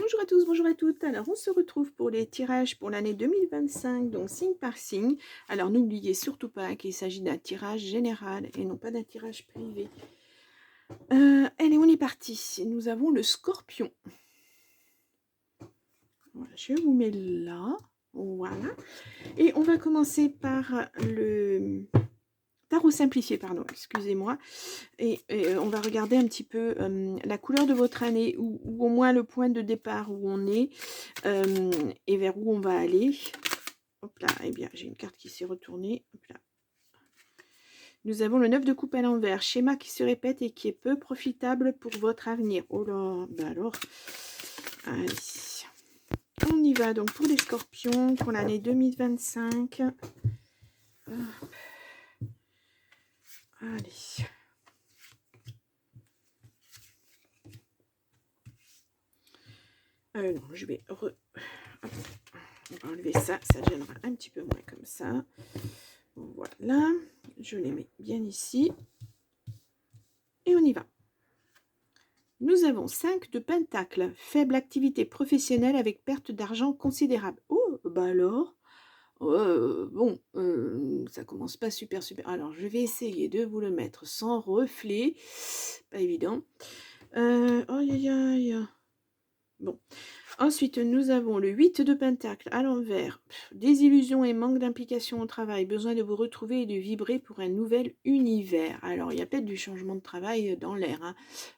Bonjour à tous, bonjour à toutes. Alors, on se retrouve pour les tirages pour l'année 2025, donc signe par signe. Alors, n'oubliez surtout pas qu'il s'agit d'un tirage général et non pas d'un tirage privé. Allez, on est parti. Nous avons le Scorpion. Voilà, je vous mets là. Voilà. Et on va commencer par le tarot simplifié, pardon, excusez-moi. Et on va regarder un petit peu la couleur de votre année, ou au moins le point de départ où on est, et vers où on va aller. Hop là, eh bien, j'ai une carte qui s'est retournée. Hop là. Nous avons le 9 de coupe à l'envers, schéma qui se répète et qui est peu profitable pour votre avenir. Oh là, bah alors, allez. On y va donc pour les scorpions, pour l'année 2025. Allez. Non, je vais Hop. On va enlever ça, ça gênera un petit peu moins comme ça. Voilà, je les mets bien ici. Et on y va. Nous avons 5 de pentacle, faible activité professionnelle avec perte d'argent considérable. Oh, bah alors, bon, ça commence pas super. Alors, je vais essayer de vous le mettre sans reflet. Pas évident. Aïe, aïe, aïe. Bon. Ensuite, nous avons le 8 de pentacle à l'envers. Désillusion et manque d'implication au travail. Besoin de vous retrouver et de vibrer pour un nouvel univers. Alors, il y a peut-être du changement de travail dans l'air. Hein.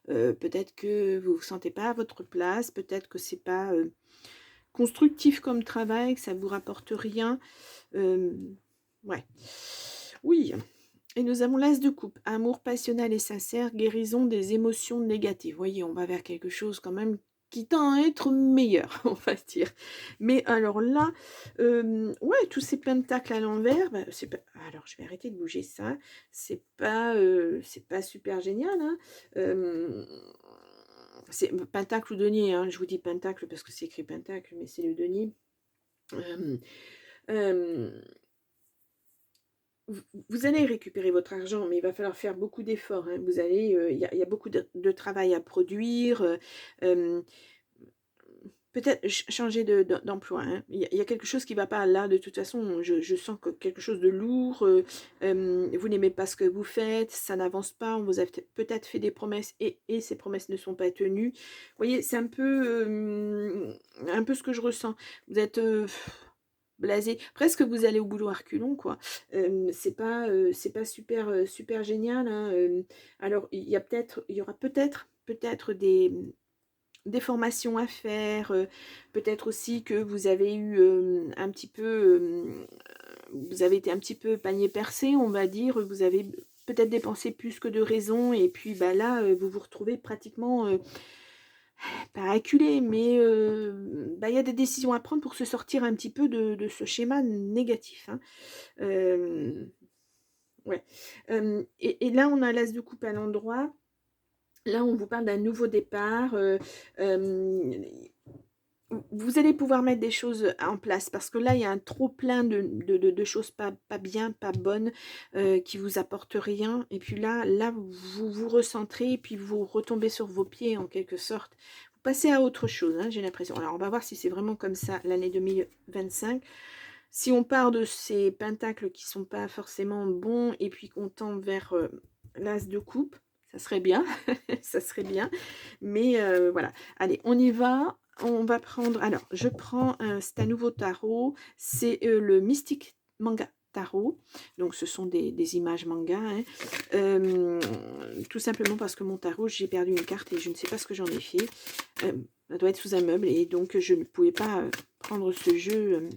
Peut-être que vous ne vous sentez pas à votre place. Peut-être que c'est pas constructif comme travail, que ça ne vous rapporte rien. Ouais. Oui. Et nous avons l'as de coupe. Amour passionnel et sincère. Guérison des émotions négatives. Vous voyez, on va vers quelque chose quand même qui tend à être meilleur, on va se dire. Mais alors là, ouais, tous ces pentacles à l'envers, bah, c'est pas... Alors, je vais arrêter de bouger ça. C'est pas super génial. Hein. C'est pentacle ou denier. Hein. Je vous dis pentacle parce que c'est écrit pentacle, mais c'est le denier. Euh, euh, vous allez récupérer votre argent, mais il va falloir faire beaucoup d'efforts. Hein. Vous allez, il y a beaucoup de travail à produire. Peut-être changer d'emploi. Hein. Il y a quelque chose qui ne va pas là. De toute façon, je sens que quelque chose de lourd. Vous n'aimez pas ce que vous faites. Ça n'avance pas. On vous a peut-être fait des promesses et ces promesses ne sont pas tenues. Vous voyez, c'est un peu ce que je ressens. Vous êtes blasé. Presque vous allez au boulot à reculons, quoi. C'est pas super, super génial. Hein. Alors, il y aura peut-être des formations à faire, peut-être aussi que vous avez eu un petit peu, vous avez été un petit peu panier percé, on va dire, vous avez peut-être dépensé plus que de raison, et puis bah, là, vous vous retrouvez pratiquement, pas acculé, mais bah, y a des décisions à prendre pour se sortir un petit peu de ce schéma négatif. Hein. Ouais. Et là, on a l'as de coupe à l'endroit. Là, on vous parle d'un nouveau départ. Vous allez pouvoir mettre des choses en place parce que là, il y a un trop plein de choses pas bien, pas bonnes, qui vous apportent rien. Et puis là, vous vous recentrez et puis vous retombez sur vos pieds en quelque sorte. Vous passez à autre chose, hein, j'ai l'impression. Alors, on va voir si c'est vraiment comme ça l'année 2025. Si on part de ces pentacles qui sont pas forcément bons et puis qu'on tend vers l'as de coupe, ça serait bien, ça serait bien. Mais voilà, allez, on y va. On va prendre, alors je prends, c'est un nouveau tarot, c'est le Mystic Manga Tarot, donc ce sont des images manga, hein. Tout simplement parce que mon tarot, j'ai perdu une carte et je ne sais pas ce que j'en ai fait, ça doit être sous un meuble et donc je ne pouvais pas prendre ce jeu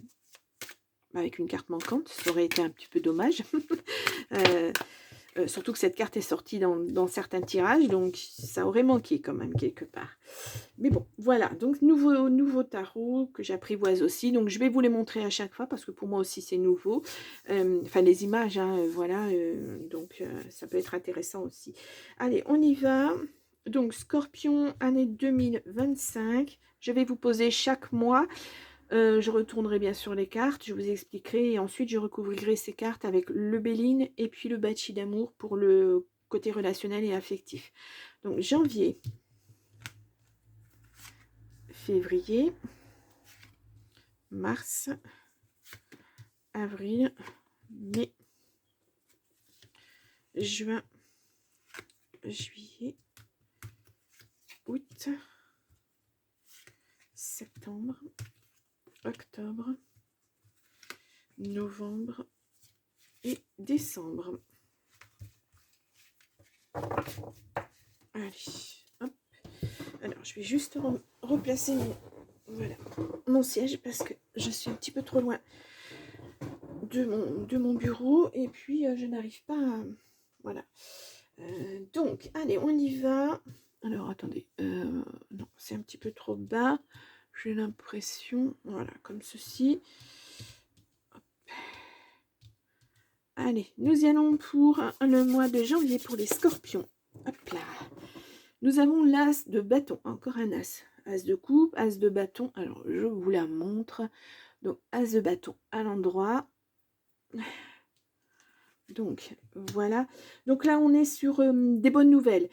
avec une carte manquante, ça aurait été un petit peu dommage. Surtout que cette carte est sortie dans certains tirages, donc ça aurait manqué quand même quelque part. Mais bon, voilà, donc nouveau tarot que j'apprivoise aussi, donc je vais vous les montrer à chaque fois, parce que pour moi aussi c'est nouveau. Enfin, les images, hein, voilà, donc ça peut être intéressant aussi. Allez, on y va. Donc, Scorpion, année 2025. Je vais vous poser chaque mois. Je retournerai bien sûr les cartes, je vous expliquerai et ensuite je recouvrirai ces cartes avec le Béline et puis le Bachi d'amour pour le côté relationnel et affectif. Donc janvier, février, mars, avril, mai, juin, juillet, août, septembre, octobre, novembre et décembre. Allez, hop. Alors, je vais juste replacer voilà, mon siège parce que je suis un petit peu trop loin de mon bureau et puis je n'arrive pas à... Voilà. Donc, allez, on y va. Alors, attendez. Non, c'est un petit peu trop bas. J'ai l'impression... Voilà, comme ceci. Hop. Allez, nous y allons pour le mois de janvier pour les scorpions. Hop là. Nous avons l'as de bâton. Encore un as. As de coupe, as de bâton. Alors, je vous la montre. Donc, as de bâton à l'endroit. Donc, voilà. Donc là, on est sur des bonnes nouvelles.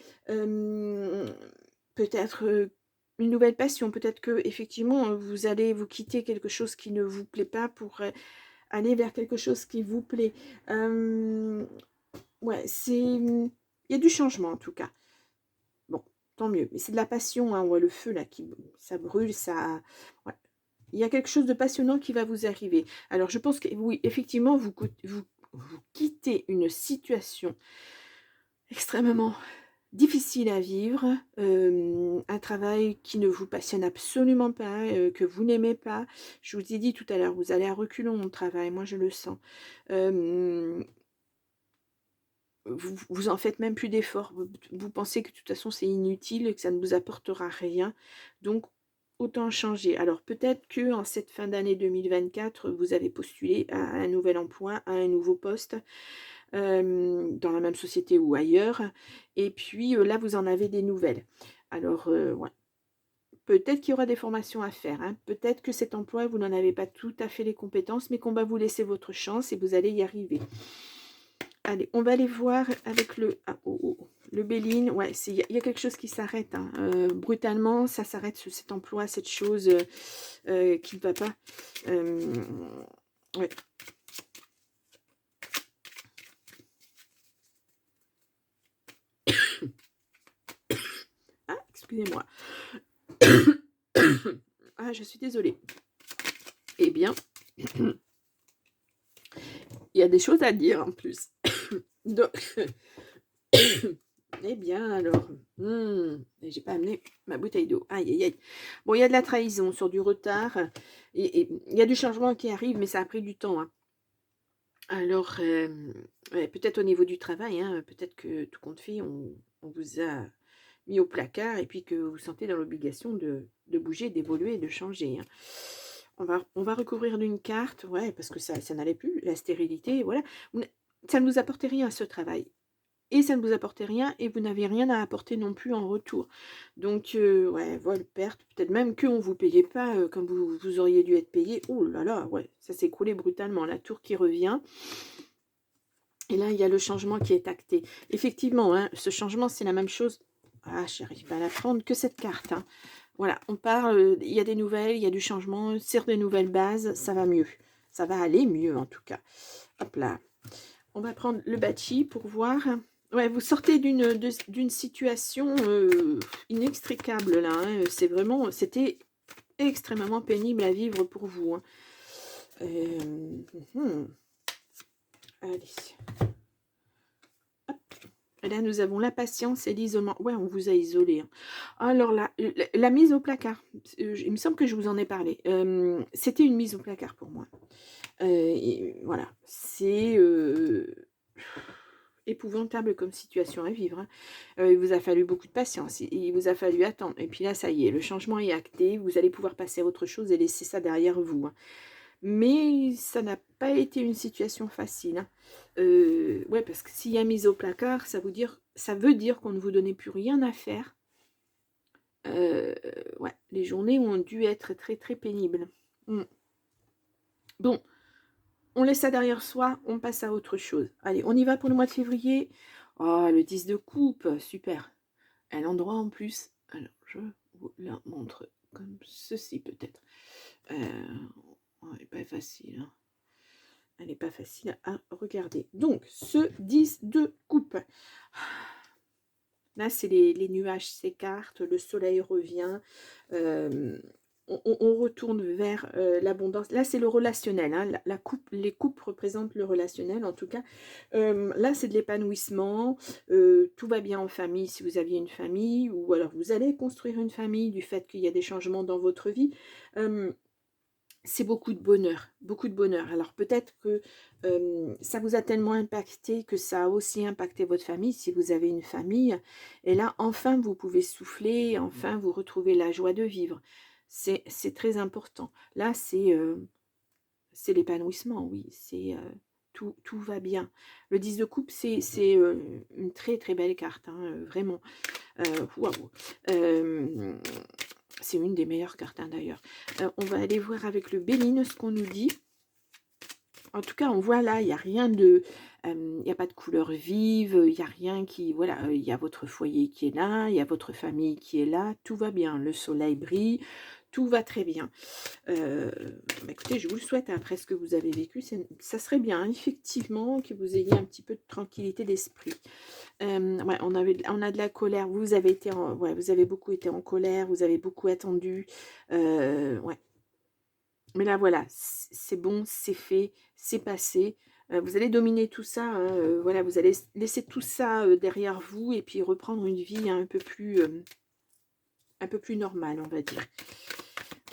Peut-être une nouvelle passion. Peut-être que effectivement, vous allez vous quitter quelque chose qui ne vous plaît pas pour aller vers quelque chose qui vous plaît. Ouais, c'est... Il y a du changement, en tout cas. Bon, tant mieux. Mais c'est de la passion, hein. On voit le feu, là, ça brûle, ça... Ouais. Il y a quelque chose de passionnant qui va vous arriver. Alors, je pense que, oui, effectivement, vous quittez une situation extrêmement difficile à vivre, un travail qui ne vous passionne absolument pas, que vous n'aimez pas. Je vous ai dit tout à l'heure, vous allez à reculons au travail, moi je le sens. Vous en faites même plus d'efforts. Vous pensez que de toute façon c'est inutile, que ça ne vous apportera rien. Donc, autant changer. Alors, peut-être que en cette fin d'année 2024, vous avez postulé à un nouvel emploi, à un nouveau poste, dans la même société ou ailleurs. Et puis, là, vous en avez des nouvelles. Alors, ouais. Peut-être qu'il y aura des formations à faire. Hein. Peut-être que cet emploi, vous n'en avez pas tout à fait les compétences, mais qu'on va vous laisser votre chance et vous allez y arriver. Allez, on va aller voir avec le le Béline. Ouais, il y a quelque chose qui s'arrête. Hein. Brutalement, ça s'arrête sur cet emploi, cette chose qui ne va pas. Ouais. Ah, excusez-moi. Ah, je suis désolée. Eh bien, il y a des choses à dire en plus. Donc, eh bien, alors, j'ai pas amené ma bouteille d'eau. Aïe, aïe, aïe. Bon, il y a de la trahison sur du retard. Et il y a du changement qui arrive, mais ça a pris du temps. Hein. Alors, ouais, peut-être au niveau du travail, hein, peut-être que tout compte fait, on vous a mis au placard et puis que vous sentez dans l'obligation de bouger, d'évoluer, de changer. Hein. On va recouvrir d'une carte, ouais, parce que ça n'allait plus, la stérilité, voilà. Ça ne vous apportait rien, ce travail. Et ça ne vous apportait rien, et vous n'avez rien à apporter non plus en retour. Donc, ouais, vol, perte, peut-être même qu'on ne vous payait pas comme vous auriez dû être payé. Oh là là, ouais, ça s'est écroulé brutalement. La tour qui revient. Et là, il y a le changement qui est acté. Effectivement, hein, ce changement, c'est la même chose. Ah, je n'arrive pas à la prendre que cette carte. Hein. Voilà, on parle, il y a des nouvelles, il y a du changement, sur de nouvelles bases, ça va mieux. Ça va aller mieux, en tout cas. Hop là. On va prendre le bâti pour voir. Ouais, vous sortez d'une situation inextricable, là. Hein. C'est vraiment, c'était extrêmement pénible à vivre pour vous. Hein. Allez. Et là, nous avons la patience et l'isolement. Ouais, on vous a isolé. Hein. Alors, la mise au placard. Il me semble que je vous en ai parlé. C'était une mise au placard pour moi. Et voilà. C'est épouvantable comme situation à vivre. Hein. Il vous a fallu beaucoup de patience. Il vous a fallu attendre. Et puis là, ça y est, le changement est acté. Vous allez pouvoir passer à autre chose et laisser ça derrière vous. Hein. Mais ça n'a pas été une situation facile. Hein. Ouais, parce que s'il y a mise au placard, ça veut dire qu'on ne vous donnait plus rien à faire. Ouais, les journées ont dû être très très pénibles. Bon, on laisse ça derrière soi, on passe à autre chose. Allez, on y va pour le mois de février. Oh, le 10 de coupe, super. Un endroit en plus. Alors, je vous la montre comme ceci peut-être. Elle n'est pas facile. Hein. Elle n'est pas facile à regarder. Donc, ce 10 de coupe. Là, c'est les nuages s'écartent, le soleil revient. On retourne vers l'abondance. Là, c'est le relationnel. Hein. La coupe, les coupes représentent le relationnel, en tout cas. Là, c'est de l'épanouissement. Tout va bien en famille, si vous aviez une famille. Ou alors, vous allez construire une famille du fait qu'il y a des changements dans votre vie. C'est beaucoup de bonheur, beaucoup de bonheur. Alors peut-être que ça vous a tellement impacté que ça a aussi impacté votre famille, si vous avez une famille. Et là, enfin, vous pouvez souffler, enfin, vous retrouvez la joie de vivre. C'est très important. Là, c'est l'épanouissement, oui. C'est tout va bien. Le 10 de coupe, c'est une très, très belle carte, hein, vraiment. Waouh. C'est une des meilleures cartes, hein, d'ailleurs. On va aller voir avec le Béline ce qu'on nous dit. En tout cas, on voit là, il n'y a rien de... Il n'y a pas de couleur vive, il n'y a rien qui... Voilà, il y a votre foyer qui est là, il y a votre famille qui est là, tout va bien. Le soleil brille, tout va très bien. Écoutez, je vous le souhaite, après ce que vous avez vécu, ça serait bien, hein, effectivement, que vous ayez un petit peu de tranquillité d'esprit. Ouais, on a de la colère. Vous avez été ouais, vous avez beaucoup été en colère. Vous avez beaucoup attendu. Ouais. Mais là, voilà, c'est bon, c'est fait, c'est passé. Vous allez dominer tout ça. Hein, voilà, vous allez laisser tout ça derrière vous et puis reprendre une vie hein, un peu plus normale, on va dire.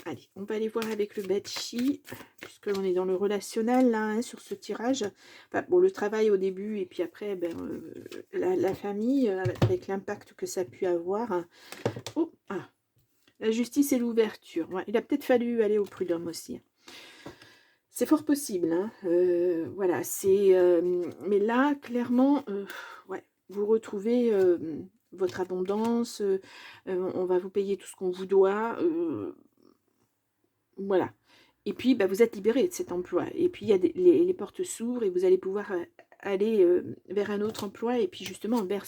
Allez, on va aller voir avec le Betchi, puisque on est dans le relationnel là, hein, sur ce tirage. Enfin, bon, le travail au début, et puis après, ben, la famille, avec l'impact que ça a pu avoir. Hein. Oh, ah, la justice et l'ouverture. Ouais, il a peut-être fallu aller au prud'homme aussi. C'est fort possible. Hein. Voilà, c'est... mais là, clairement, ouais, vous retrouvez votre abondance. On va vous payer tout ce qu'on vous doit. Voilà. Et puis, bah, vous êtes libéré de cet emploi. Et puis, il y a les portes s'ouvrent et vous allez pouvoir aller vers un autre emploi. Et puis, justement, vers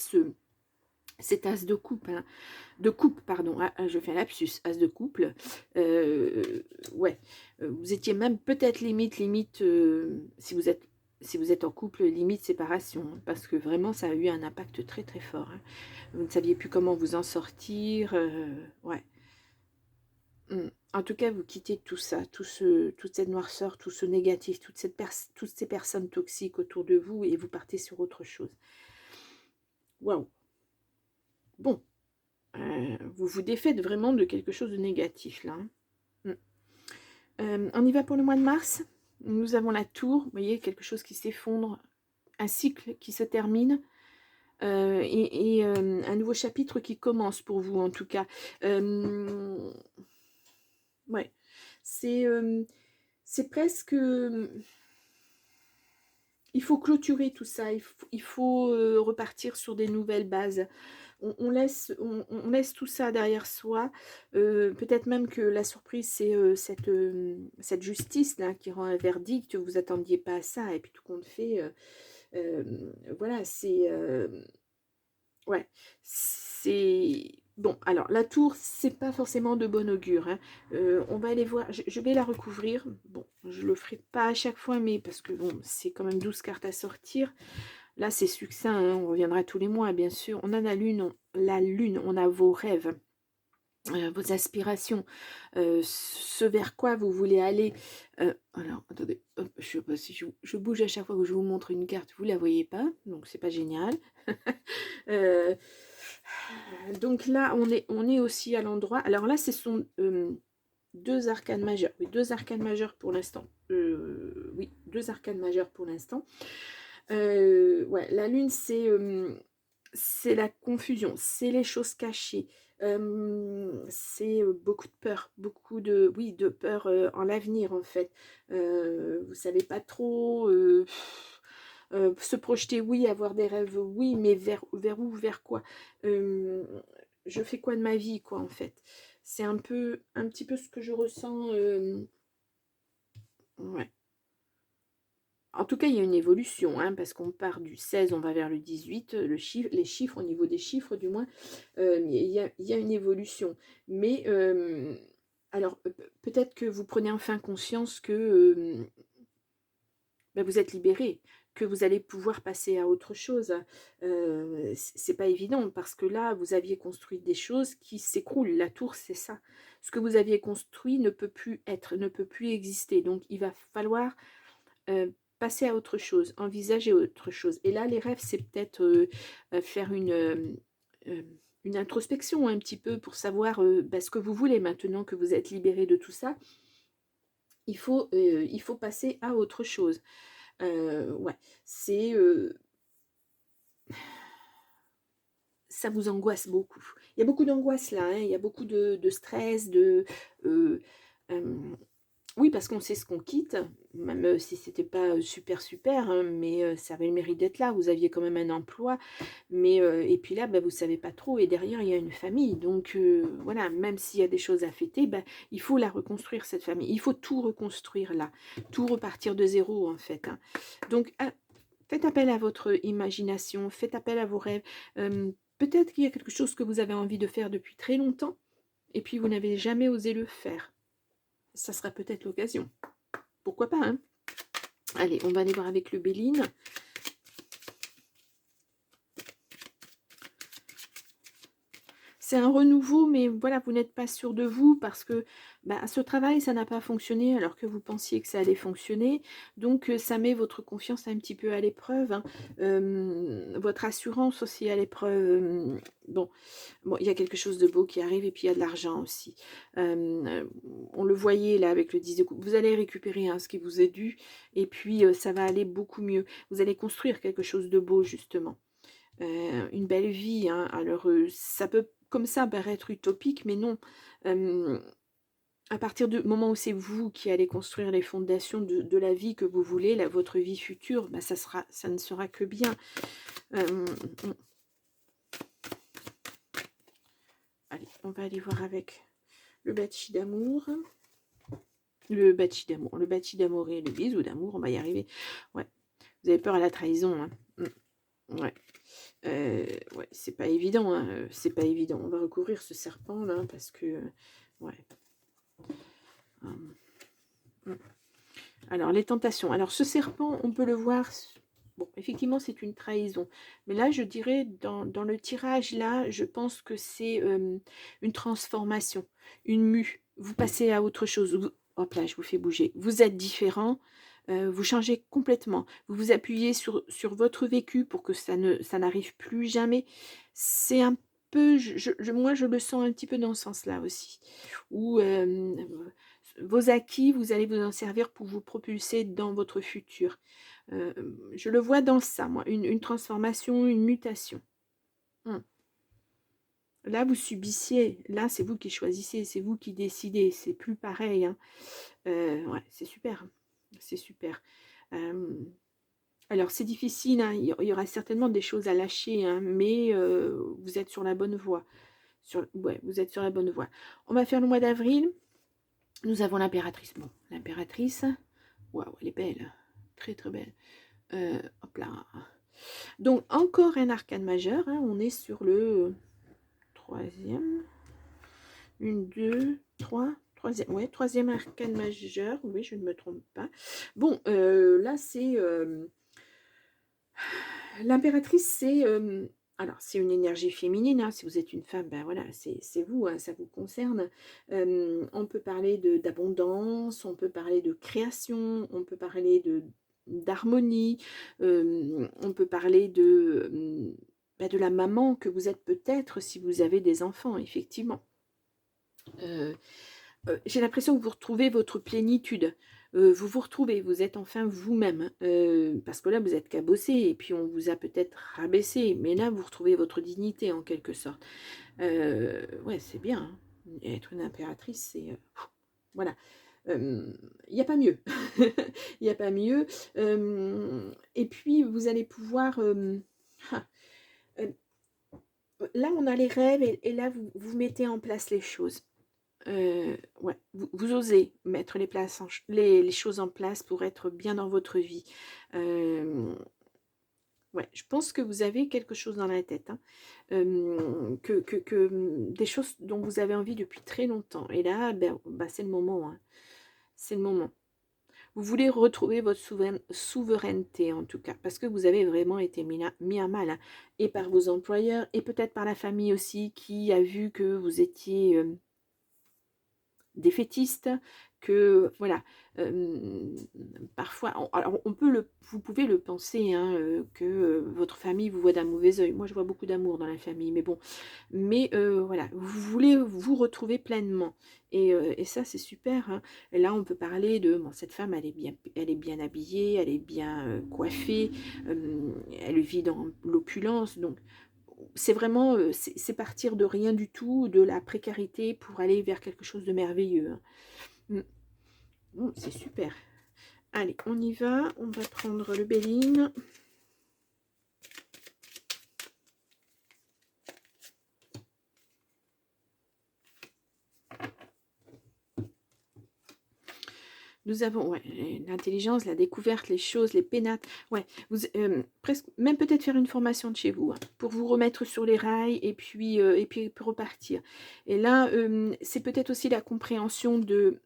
cet as de coupe. Hein, de coupe, pardon. Ah, je fais un lapsus. As de couple. Ouais. Vous étiez même peut-être limite, si vous êtes en couple, limite séparation. Hein, parce que vraiment, ça a eu un impact très, très fort. Hein. Vous ne saviez plus comment vous en sortir. Ouais. En tout cas, vous quittez tout ça, toute cette noirceur, tout ce négatif, toutes ces personnes toxiques autour de vous et vous partez sur autre chose. Waouh. Bon, vous vous défaites vraiment de quelque chose de négatif là. On y va pour le mois de mars. Nous avons la tour, vous voyez, quelque chose qui s'effondre, un cycle qui se termine. Et un nouveau chapitre qui commence pour vous en tout cas. Ouais, c'est presque... il faut clôturer tout ça, il faut repartir sur des nouvelles bases. On laisse tout ça derrière soi. Peut-être même que la surprise, c'est cette justice là qui rend un verdict. Vous attendiez pas à ça, et puis tout compte fait, voilà, c'est... ouais, c'est... Bon, alors, la tour, c'est pas forcément de bon augure. Hein. On va aller voir, je vais la recouvrir. Bon, je le ferai pas à chaque fois, mais parce que, bon, c'est quand même 12 cartes à sortir. Là, c'est succinct, hein, on reviendra tous les mois, bien sûr. On a la lune, on a vos rêves, vos aspirations, ce vers quoi vous voulez aller. Alors, attendez, hop, je sais pas si je bouge à chaque fois que je vous montre une carte, vous la voyez pas, donc c'est pas génial. Donc là, on est aussi à l'endroit. Alors là, ce sont deux arcanes majeures. Oui, deux arcanes majeures pour l'instant. Oui, deux arcanes majeures pour l'instant. Ouais, la lune, c'est la confusion, c'est les choses cachées. C'est beaucoup de peur, beaucoup de, oui, de peur en l'avenir en fait. Vous savez pas trop se projeter, oui, avoir des rêves, oui, mais vers où, vers quoi. Je fais quoi de ma vie, quoi, en fait. C'est un petit peu ce que je ressens. Ouais. En tout cas, il y a une évolution, hein, parce qu'on part du 16, on va vers le 18, les chiffres, au niveau des chiffres du moins, il y a une évolution. Mais Alors, peut-être que vous prenez enfin conscience que vous êtes libéré, que vous allez pouvoir passer à autre chose. C'est pas évident parce que là, vous aviez construit des choses qui s'écroulent. La tour, c'est ça. Ce que vous aviez construit ne peut plus être, ne peut plus exister. Donc, il va falloir passer à autre chose, envisager autre chose. Et là, les rêves, c'est peut-être faire euh, une introspection un petit peu pour savoir ce que vous voulez maintenant que vous êtes libéré de tout ça. Il faut passer à autre chose. Ouais, c'est ça vous angoisse beaucoup. Il y a beaucoup d'angoisse là, hein, il y a beaucoup de stress, euh, euh, oui, parce qu'on sait ce qu'on quitte, même si c'était pas super super, hein, mais ça avait le mérite d'être là. Vous aviez quand même un emploi, mais et puis là, vous savez pas trop. Et derrière, il y a une famille, donc voilà. Même s'il y a des choses à fêter, il faut la reconstruire cette famille. Il faut tout reconstruire là, tout repartir de zéro en fait. Hein. Donc faites appel à votre imagination, faites appel à vos rêves. Peut-être qu'il y a quelque chose que vous avez envie de faire depuis très longtemps, et puis vous n'avez jamais osé le faire. Ça sera peut-être l'occasion. Pourquoi pas, hein? Allez, on va aller voir avec le Béline. C'est un renouveau, mais voilà, vous n'êtes pas sûr de vous parce que ce travail, ça n'a pas fonctionné alors que vous pensiez que ça allait fonctionner. Donc, ça met votre confiance un petit peu à l'épreuve. Hein. Votre assurance aussi à l'épreuve. Bon, il y a quelque chose de beau qui arrive et puis il y a de l'argent aussi. On le voyait là avec le 10 de coupe. Vous allez récupérer ce qui vous est dû et puis ça va aller beaucoup mieux. Vous allez construire quelque chose de beau justement. Une belle vie. Hein. Alors, ça peut comme ça paraître utopique, mais non. À partir du moment où c'est vous qui allez construire les fondations de la vie que vous voulez, votre vie future, ça ne sera que bien. Allez, on va aller voir avec le bâti d'amour. Le bâti d'amour et le bisou d'amour, on va y arriver. Ouais, vous avez peur à la trahison. Hein. Ouais. Ouais, c'est pas évident, hein, c'est pas évident. On va recouvrir ce serpent là parce que ouais. Alors les tentations. Alors ce serpent, on peut le voir. Bon, effectivement, c'est une trahison. Mais là, je dirais dans le tirage là, je pense que c'est une transformation, une mue. Vous passez à autre chose. Hop là, je vous fais bouger. Vous êtes différent. Vous changez complètement. Vous vous appuyez sur votre vécu pour que ça n'arrive plus jamais. C'est un peu, moi je le sens un petit peu dans ce sens-là aussi. Où vos acquis, vous allez vous en servir pour vous propulser dans votre futur. Je le vois dans ça, moi, une transformation, une mutation. Là, vous subissiez, là, c'est vous qui choisissez, c'est vous qui décidez, c'est plus pareil. Hein. Ouais, c'est super, c'est super. Alors, c'est difficile, hein, il y aura certainement des choses à lâcher, hein, mais vous êtes sur la bonne voie. Ouais, vous êtes sur la bonne voie. On va faire le mois d'avril. Nous avons l'impératrice. Bon, l'impératrice, waouh, elle est belle, très très belle. Hop là. Donc, encore un arcane majeur, hein, on est sur le troisième. Une, deux, trois. Troisième, ouais, troisième arcane majeur. Oui, je ne me trompe pas. Bon, là, c'est... l'impératrice, c'est... alors, c'est une énergie féminine. Hein. Si vous êtes une femme, voilà, c'est vous, hein, ça vous concerne. On peut parler d'abondance, on peut parler de création, on peut parler d'harmonie, on peut parler de la maman que vous êtes peut-être si vous avez des enfants, effectivement. J'ai l'impression que vous retrouvez votre plénitude. Vous vous retrouvez, vous êtes enfin vous-même. Parce que là, vous êtes cabossé et puis on vous a peut-être rabaissé. Mais là, vous retrouvez votre dignité en quelque sorte. Ouais, c'est bien. Hein. Être une impératrice, c'est... voilà. Il n'y a pas mieux. Il n'y a pas mieux. Et puis, vous allez pouvoir... là, on a les rêves et là, vous mettez en place les choses. Ouais, vous osez mettre les choses en place pour être bien dans votre vie. Ouais, je pense que vous avez quelque chose dans la tête, hein, des choses dont vous avez envie depuis très longtemps. Et là, ben, bah, c'est le moment, hein. C'est le moment. Vous voulez retrouver votre souveraineté, en tout cas, parce que vous avez vraiment été mis à mal, hein, et par vos employeurs, et peut-être par la famille aussi, qui a vu que vous étiez défaitiste, que voilà, parfois, alors vous pouvez le penser, hein, que votre famille vous voit d'un mauvais œil. Moi, je vois beaucoup d'amour dans la famille, mais bon, mais voilà, vous voulez vous retrouver pleinement, et ça, c'est super, hein. Et là, on peut parler de bon, cette femme, elle est bien habillée, elle est bien coiffée, elle vit dans l'opulence, donc c'est vraiment, c'est partir de rien du tout, de la précarité pour aller vers quelque chose de merveilleux, hein. Mm. C'est super. Allez, on y va. On va prendre le Béline. Nous avons ouais, l'intelligence, la découverte, les choses, les pénates. Ouais, vous, presque, même peut-être faire une formation de chez vous, hein, pour vous remettre sur les rails et puis repartir. Et là, c'est peut-être aussi la compréhension de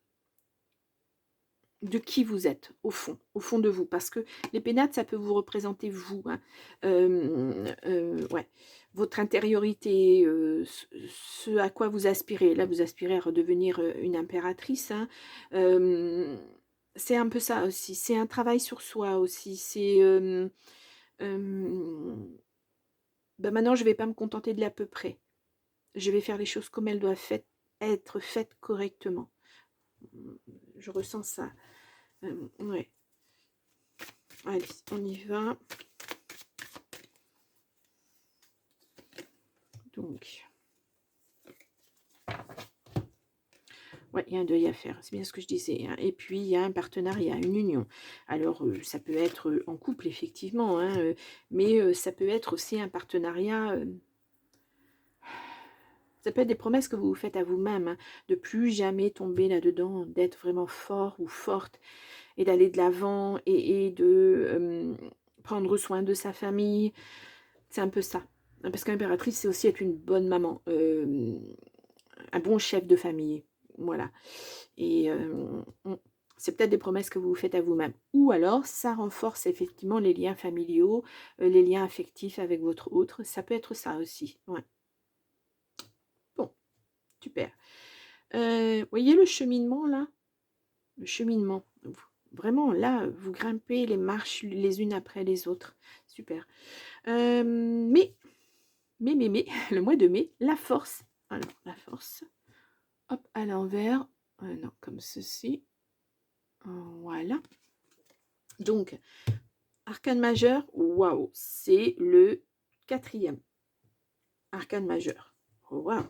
qui vous êtes, au fond de vous. Parce que les pénates, ça peut vous représenter vous, hein. Ouais. Votre intériorité, ce à quoi vous aspirez. Là, vous aspirez à redevenir une impératrice, hein. C'est un peu ça aussi. C'est un travail sur soi aussi. C'est... ben maintenant, je ne vais pas me contenter de l'à peu près. Je vais faire les choses comme elles doivent être faites correctement. Je ressens ça. Ouais. Allez, on y va. Donc, ouais, il y a un deuil à faire, c'est bien ce que je disais, hein. Et puis, il y a un partenariat, une union. Alors, ça peut être en couple, effectivement, hein, mais ça peut être aussi un partenariat. Ça peut être des promesses que vous vous faites à vous-même, hein, de plus jamais tomber là-dedans, d'être vraiment fort ou forte, et d'aller de l'avant, et de prendre soin de sa famille. C'est un peu ça. Parce qu'impératrice, c'est aussi être une bonne maman, un bon chef de famille. Voilà. Et c'est peut-être des promesses que vous vous faites à vous-même. Ou alors, ça renforce effectivement les liens familiaux, les liens affectifs avec votre autre. Ça peut être ça aussi. Ouais. Bon, super. Voyez le cheminement là? Le cheminement. Vraiment, là, vous grimpez les marches les unes après les autres. Super. Mais, le mois de mai, la force. Alors, la force. Hop, à l'envers. Non, comme ceci. Voilà. Donc, arcane majeur, waouh, c'est le 4e arcane majeur. Waouh.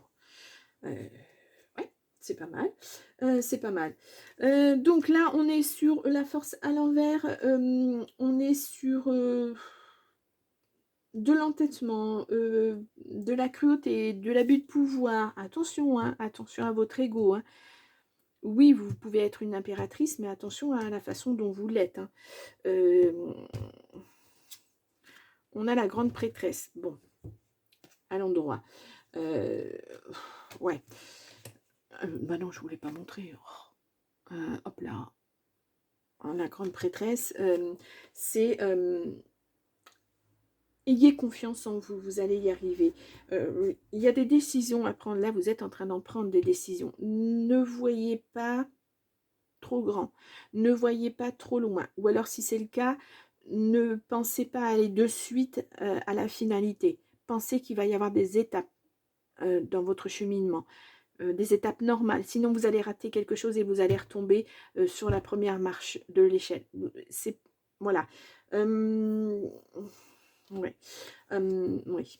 Ouais, c'est pas mal. C'est pas mal. Donc là, on est sur la force à l'envers. On est sur de l'entêtement, de la cruauté, de l'abus de pouvoir. Attention, hein, attention à votre ego, hein. Oui, vous pouvez être une impératrice, mais attention à la façon dont vous l'êtes, hein. On a la grande prêtresse. Bon, à l'endroit. Ouais. Bah non, je voulais pas montrer. Hop là. La grande prêtresse, c'est ayez confiance en vous, vous allez y arriver. Il y a des décisions à prendre. Là, vous êtes en train d'en prendre des décisions. Ne voyez pas trop grand. Ne voyez pas trop loin. Ou alors, si c'est le cas, ne pensez pas aller de suite à la finalité. Pensez qu'il va y avoir des étapes dans votre cheminement. Des étapes normales. Sinon, vous allez rater quelque chose et vous allez retomber sur la première marche de l'échelle. C'est... Voilà. Ouais. Oui.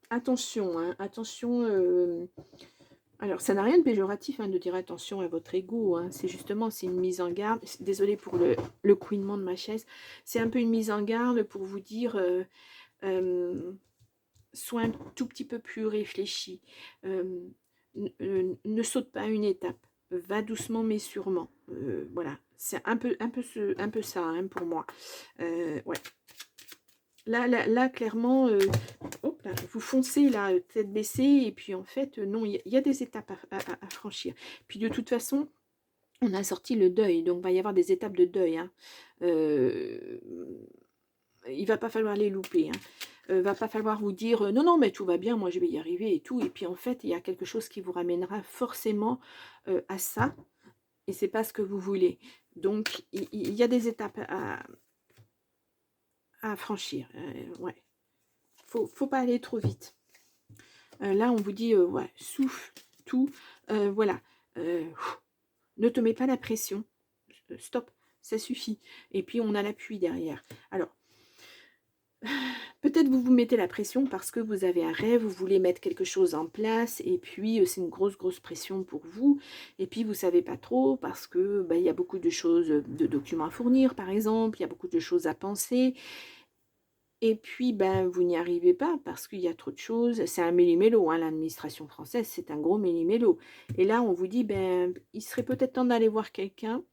Attention, hein, attention. Alors, ça n'a rien de péjoratif, hein, de dire attention à votre ego, hein. C'est justement, c'est une mise en garde. Désolée pour le couinement de ma chaise. C'est un peu une mise en garde pour vous dire... sois un tout petit peu plus réfléchi. Ne saute pas une étape. Va doucement mais sûrement. Voilà. C'est un peu ça, hein, pour moi. Ouais. Là, clairement, hop là, vous foncez là, tête baissée, et puis en fait, non, il y a des étapes à franchir. Puis de toute façon, on a sorti le deuil, donc il va y avoir des étapes de deuil, hein. Euh, il va pas falloir les louper, hein. Va pas falloir vous dire non, non, mais tout va bien, moi je vais y arriver et tout. Et puis en fait, il y a quelque chose qui vous ramènera forcément à ça, et c'est pas ce que vous voulez. Donc il y a des étapes à franchir. Ouais, faut pas aller trop vite. Là, on vous dit ouais, souffle, tout, voilà. Ne te mets pas la pression. Stop, ça suffit. Et puis on a l'appui derrière. Alors, peut-être vous vous mettez la pression parce que vous avez un rêve, vous voulez mettre quelque chose en place, et puis c'est une grosse pression pour vous, et puis vous savez pas trop parce que il y a beaucoup de choses, de documents à fournir par exemple, il y a beaucoup de choses à penser, et puis vous n'y arrivez pas parce qu'il y a trop de choses. C'est un méli-mélo, hein, l'administration française, c'est un gros méli-mélo. Et là on vous dit il serait peut-être temps d'aller voir quelqu'un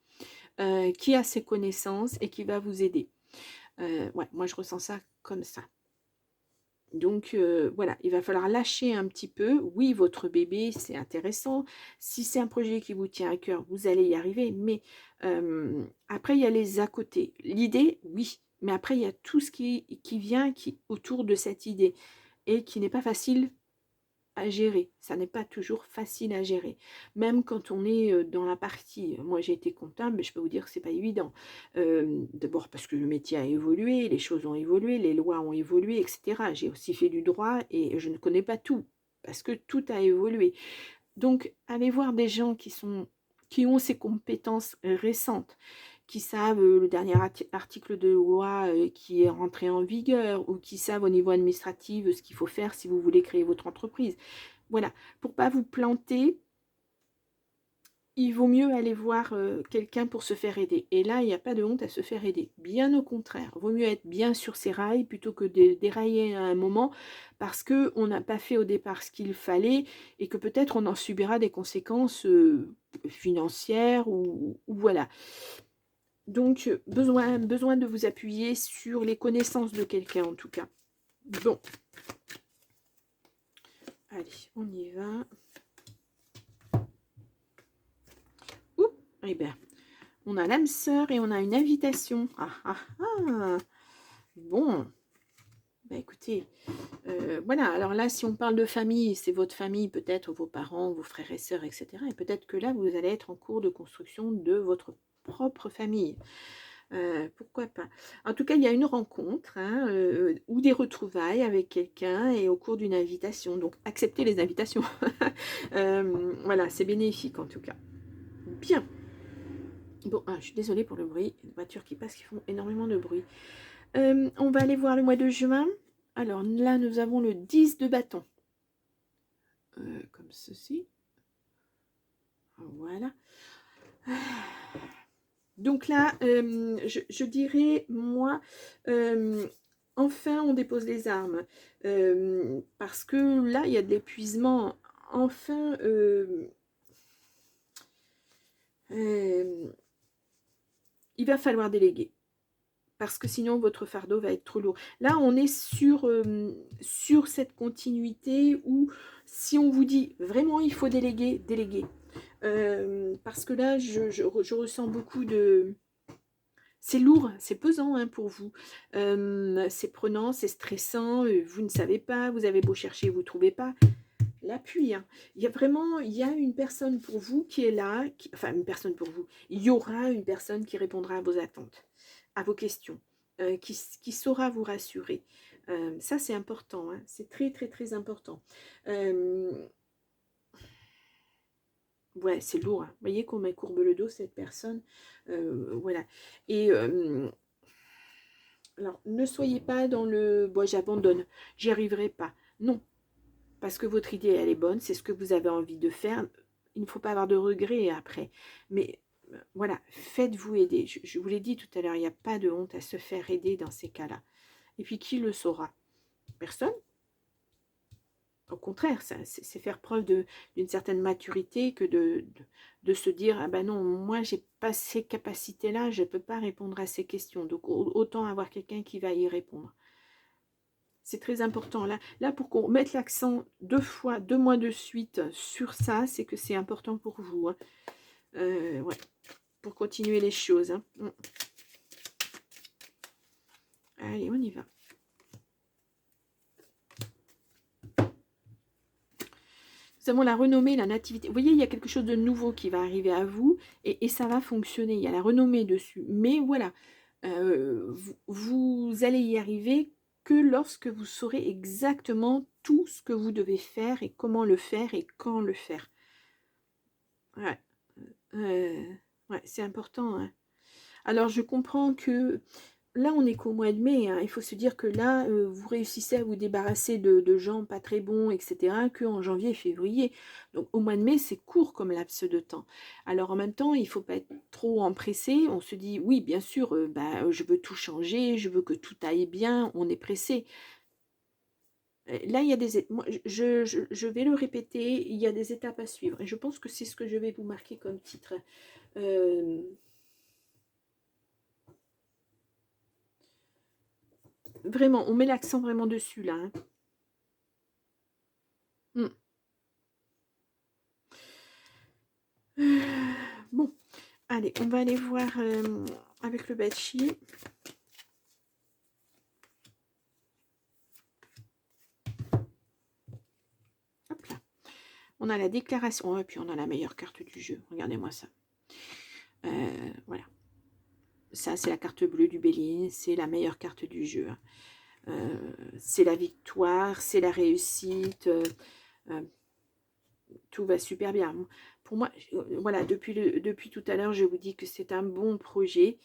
qui a ses connaissances et qui va vous aider. Ouais, moi je ressens ça comme ça. Donc voilà, il va falloir lâcher un petit peu. Oui, votre bébé, c'est intéressant. Si c'est un projet qui vous tient à cœur, vous allez y arriver. Mais après, il y a les à côté. L'idée, oui. Mais après, il y a tout ce qui vient autour de cette idée et qui n'est pas facile à gérer. Ça n'est pas toujours facile à gérer. Même quand on est dans la partie, moi j'ai été comptable, mais je peux vous dire que c'est pas évident. D'abord parce que le métier a évolué, les choses ont évolué, les lois ont évolué, etc. J'ai aussi fait du droit et je ne connais pas tout, parce que tout a évolué. Donc, allez voir des gens qui ont ces compétences récentes, qui savent le dernier article de loi qui est rentré en vigueur, ou qui savent au niveau administratif ce qu'il faut faire si vous voulez créer votre entreprise. Voilà, pour ne pas vous planter, il vaut mieux aller voir quelqu'un pour se faire aider. Et là, il n'y a pas de honte à se faire aider. Bien au contraire, il vaut mieux être bien sur ses rails plutôt que de dérailler à un moment parce qu'on n'a pas fait au départ ce qu'il fallait et que peut-être on en subira des conséquences financières ou voilà. Donc, besoin de vous appuyer sur les connaissances de quelqu'un en tout cas. Bon. Allez, on y va. Oups, eh bien, on a l'âme sœur et on a une invitation. Ah, ah, ah. Bon, écoutez, voilà. Alors là, si on parle de famille, c'est votre famille, peut-être vos parents, vos frères et sœurs, etc. Et peut-être que là, vous allez être en cours de construction de votre propre famille. Pourquoi pas. En tout cas, il y a une rencontre hein, ou des retrouvailles avec quelqu'un et au cours d'une invitation. Donc, acceptez les invitations. Voilà, c'est bénéfique en tout cas. Bien. Bon, je suis désolée pour le bruit. Les voitures qui passent qui font énormément de bruit. On va aller voir le mois de juin. Alors là, nous avons le 10 de bâton. Comme ceci. Voilà. Donc là, je dirais, moi, enfin, on dépose les armes. Parce que là, il y a de l'épuisement. Enfin, il va falloir déléguer. Parce que sinon, votre fardeau va être trop lourd. Là, on est sur cette continuité où, si on vous dit vraiment il faut déléguer, déléguer. Parce que là, je ressens beaucoup de... C'est lourd, c'est pesant hein, pour vous. C'est prenant, c'est stressant, vous ne savez pas, vous avez beau chercher, vous ne trouvez pas. L'appui, hein. Il y a une personne pour vous qui est là, enfin une personne pour vous. Il y aura une personne qui répondra à vos attentes, à vos questions, qui saura vous rassurer. Ça, c'est important, hein. C'est très, très, très important. Ouais, c'est lourd. Hein. Vous voyez qu'on me courbe le dos, cette personne. Voilà. Et alors, ne soyez pas dans le « bon, j'abandonne, j'y arriverai pas ». Non, parce que votre idée, elle est bonne, c'est ce que vous avez envie de faire. Il ne faut pas avoir de regrets après. Mais voilà, faites-vous aider. Je vous l'ai dit tout à l'heure, il n'y a pas de honte à se faire aider dans ces cas-là. Et puis, qui le saura? Personne. Au contraire, c'est faire preuve d'une certaine maturité que de se dire « Ah ben non, moi, j'ai pas ces capacités-là, je ne peux pas répondre à ces questions. » Donc, autant avoir quelqu'un qui va y répondre. C'est très important. Là, pour qu'on mette l'accent 2 mois de suite sur ça, c'est que c'est important pour vous. Hein. Ouais, pour continuer les choses. Hein. Allez, on y va. Nous avons la renommée, la nativité. Vous voyez, il y a quelque chose de nouveau qui va arriver à vous et ça va fonctionner. Il y a la renommée dessus. Mais voilà, vous allez y arriver que lorsque vous saurez exactement tout ce que vous devez faire et comment le faire et quand le faire. Ouais, ouais, c'est important. Hein. Alors, je comprends que là, on est qu'au mois de mai. Hein. Il faut se dire que là, vous réussissez à vous débarrasser de gens pas très bons, etc., qu'en janvier et février. Donc, au mois de mai, c'est court comme laps de temps. Alors, en même temps, il ne faut pas être trop empressé. On se dit, oui, bien sûr, je veux tout changer, je veux que tout aille bien, on est pressé. Là, il y a des étapes. Je vais le répéter, il y a des étapes à suivre. Et je pense que c'est ce que je vais vous marquer comme titre. Vraiment, on met l'accent vraiment dessus, là. Hein. Bon, allez, on va aller voir avec le Bachi. Hop là. On a la déclaration, et puis on a la meilleure carte du jeu. Regardez-moi ça. Voilà. Ça, c'est la carte bleue du Béline. C'est la meilleure carte du jeu. C'est la victoire, c'est la réussite. Tout va super bien. Pour moi, voilà, depuis tout à l'heure, je vous dis que c'est un bon projet.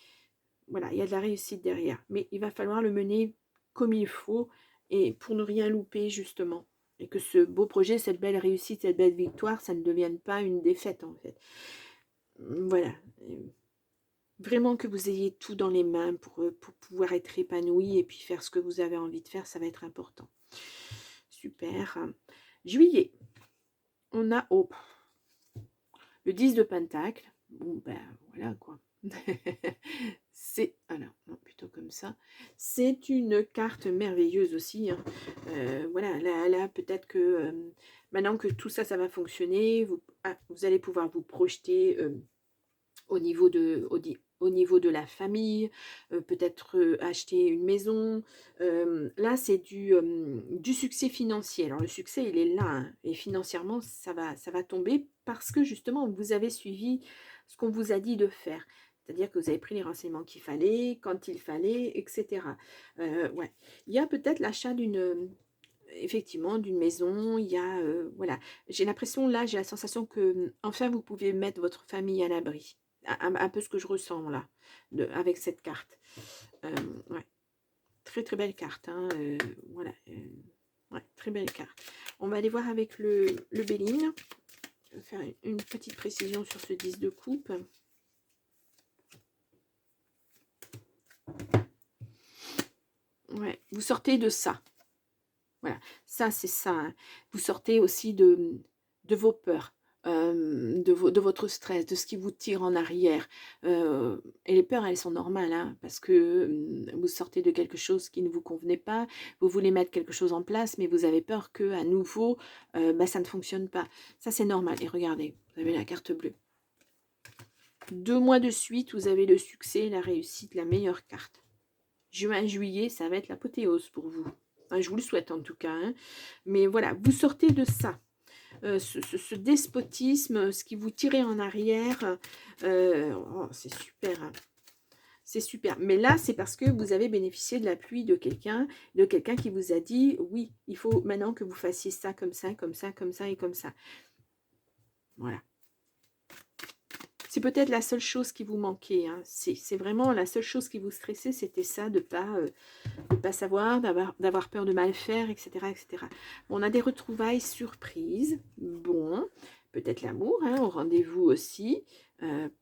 Voilà, il y a de la réussite derrière. Mais il va falloir le mener comme il faut et pour ne rien louper, justement. Et que ce beau projet, cette belle réussite, cette belle victoire, ça ne devienne pas une défaite, en fait. Voilà. Vraiment que vous ayez tout dans les mains pour pouvoir être épanoui et puis faire ce que vous avez envie de faire, ça va être important. Super. Juillet. On a le 10 de Pentacle. Bon, ben voilà quoi. C'est, alors, non, plutôt comme ça. C'est une carte merveilleuse aussi. Hein. Voilà, là peut-être que maintenant que tout ça, ça va fonctionner, vous allez pouvoir vous projeter au niveau de la famille, peut-être acheter une maison. Là, c'est du succès financier. Alors, le succès, il est là. Hein, et financièrement, ça va tomber parce que, justement, vous avez suivi ce qu'on vous a dit de faire. C'est-à-dire que vous avez pris les renseignements qu'il fallait, quand il fallait, etc. Ouais. Il y a peut-être l'achat effectivement, d'une maison. Il y a, voilà. J'ai l'impression, là, j'ai la sensation que, enfin, vous pouvez mettre votre famille à l'abri. Un peu ce que je ressens là, avec cette carte. Ouais. Très très belle carte. Hein, voilà. Ouais, très belle carte. On va aller voir avec le Béline. Je vais faire une petite précision sur ce 10 de coupe. Ouais, vous sortez de ça. Voilà, ça c'est ça. Hein. Vous sortez aussi de vos peurs. De votre stress, de ce qui vous tire en arrière. Et les peurs, elles sont normales, hein, parce que vous sortez de quelque chose qui ne vous convenait pas, vous voulez mettre quelque chose en place, mais vous avez peur que à nouveau, ça ne fonctionne pas. Ça, c'est normal. Et regardez, vous avez la carte bleue. 2 mois de suite, vous avez le succès, la réussite, la meilleure carte. Juin, juillet, ça va être l'apothéose pour vous. Enfin, je vous le souhaite en tout cas. Hein. Mais voilà, vous sortez de ça. Ce despotisme, ce qui vous tirait en arrière, c'est super, hein. C'est super. Mais là, c'est parce que vous avez bénéficié de l'appui de quelqu'un qui vous a dit, oui, il faut maintenant que vous fassiez ça, comme ça, comme ça, comme ça et comme ça. Voilà. C'est peut-être la seule chose qui vous manquait. Hein. C'est vraiment la seule chose qui vous stressait, c'était ça, de pas savoir, d'avoir peur de mal faire, etc. etc. Bon, on a des retrouvailles surprises. Bon, peut-être l'amour, hein, au rendez-vous aussi.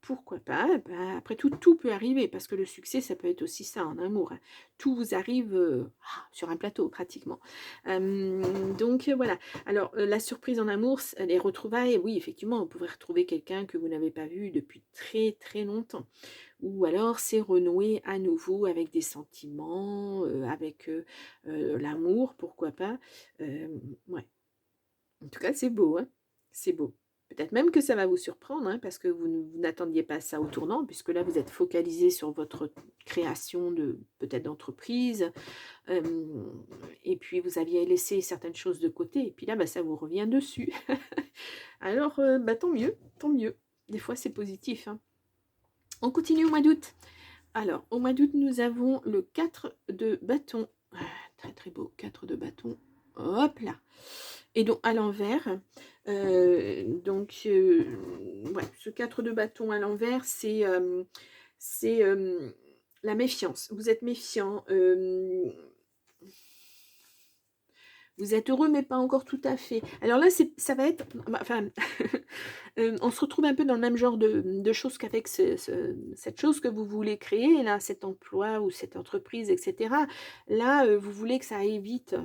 Pourquoi pas? Bah, après tout peut arriver parce que le succès, ça peut être aussi ça en amour, hein. Tout vous arrive, sur un plateau pratiquement. Donc voilà. Alors, la surprise en amour, les retrouvailles, oui, effectivement, vous pouvez retrouver quelqu'un que vous n'avez pas vu depuis très, très longtemps. Ou alors c'est renouer à nouveau avec des sentiments, avec, l'amour, pourquoi pas. Ouais. En tout cas, c'est beau, hein, c'est beau. Peut-être même que ça va vous surprendre, hein, parce que vous n'attendiez pas ça au tournant, puisque là, vous êtes focalisé sur votre création de peut-être d'entreprise, et puis vous aviez laissé certaines choses de côté et puis là, bah, ça vous revient dessus. Alors, bah, tant mieux, tant mieux. Des fois, c'est positif, hein. On continue au mois d'août. Alors, au mois d'août, nous avons le 4 de bâton. Ah, très, très beau, 4 de bâton. Hop là. Et donc, à l'envers, ouais, ce 4 de bâton à l'envers, c'est la méfiance. Vous êtes méfiant, vous êtes heureux, mais pas encore tout à fait. Alors là, ça va être, enfin, on se retrouve un peu dans le même genre de choses qu'avec cette chose que vous voulez créer, là, cet emploi ou cette entreprise, etc. Là, vous voulez que ça aille vite.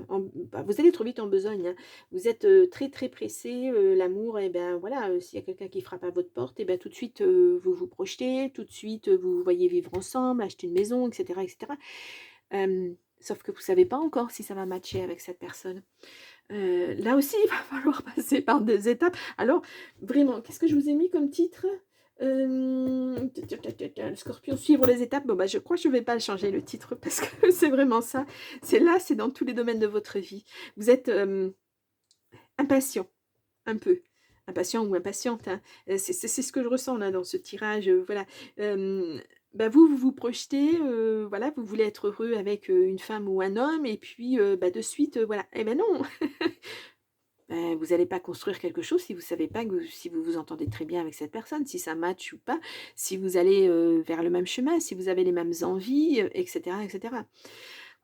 Bah, vous allez trop vite en besogne, hein. Vous êtes très, très pressé. L'amour, et ben voilà, s'il y a quelqu'un qui frappe à votre porte, et ben tout de suite, vous vous projetez, tout de suite, vous voyez vivre ensemble, acheter une maison, etc. etc. Sauf que vous ne savez pas encore si ça va matcher avec cette personne. Là aussi, il va falloir passer par des étapes. Alors, vraiment, qu'est-ce que je vous ai mis comme titre? Le Scorpion, suivre les étapes. Bon, bah, je crois que je ne vais pas changer le titre parce que c'est vraiment ça. C'est dans tous les domaines de votre vie. Vous êtes impatient, un peu. Impatient ou impatiente, hein. C'est ce que je ressens là dans ce tirage. Voilà. Bah, vous projetez, voilà, vous voulez être heureux avec une femme ou un homme, et puis bah, de suite, voilà. Eh ben non. Vous n'allez pas construire quelque chose si vous ne savez pas si vous vous entendez très bien avec cette personne, si ça match ou pas, si vous allez vers le même chemin, si vous avez les mêmes envies, etc., etc.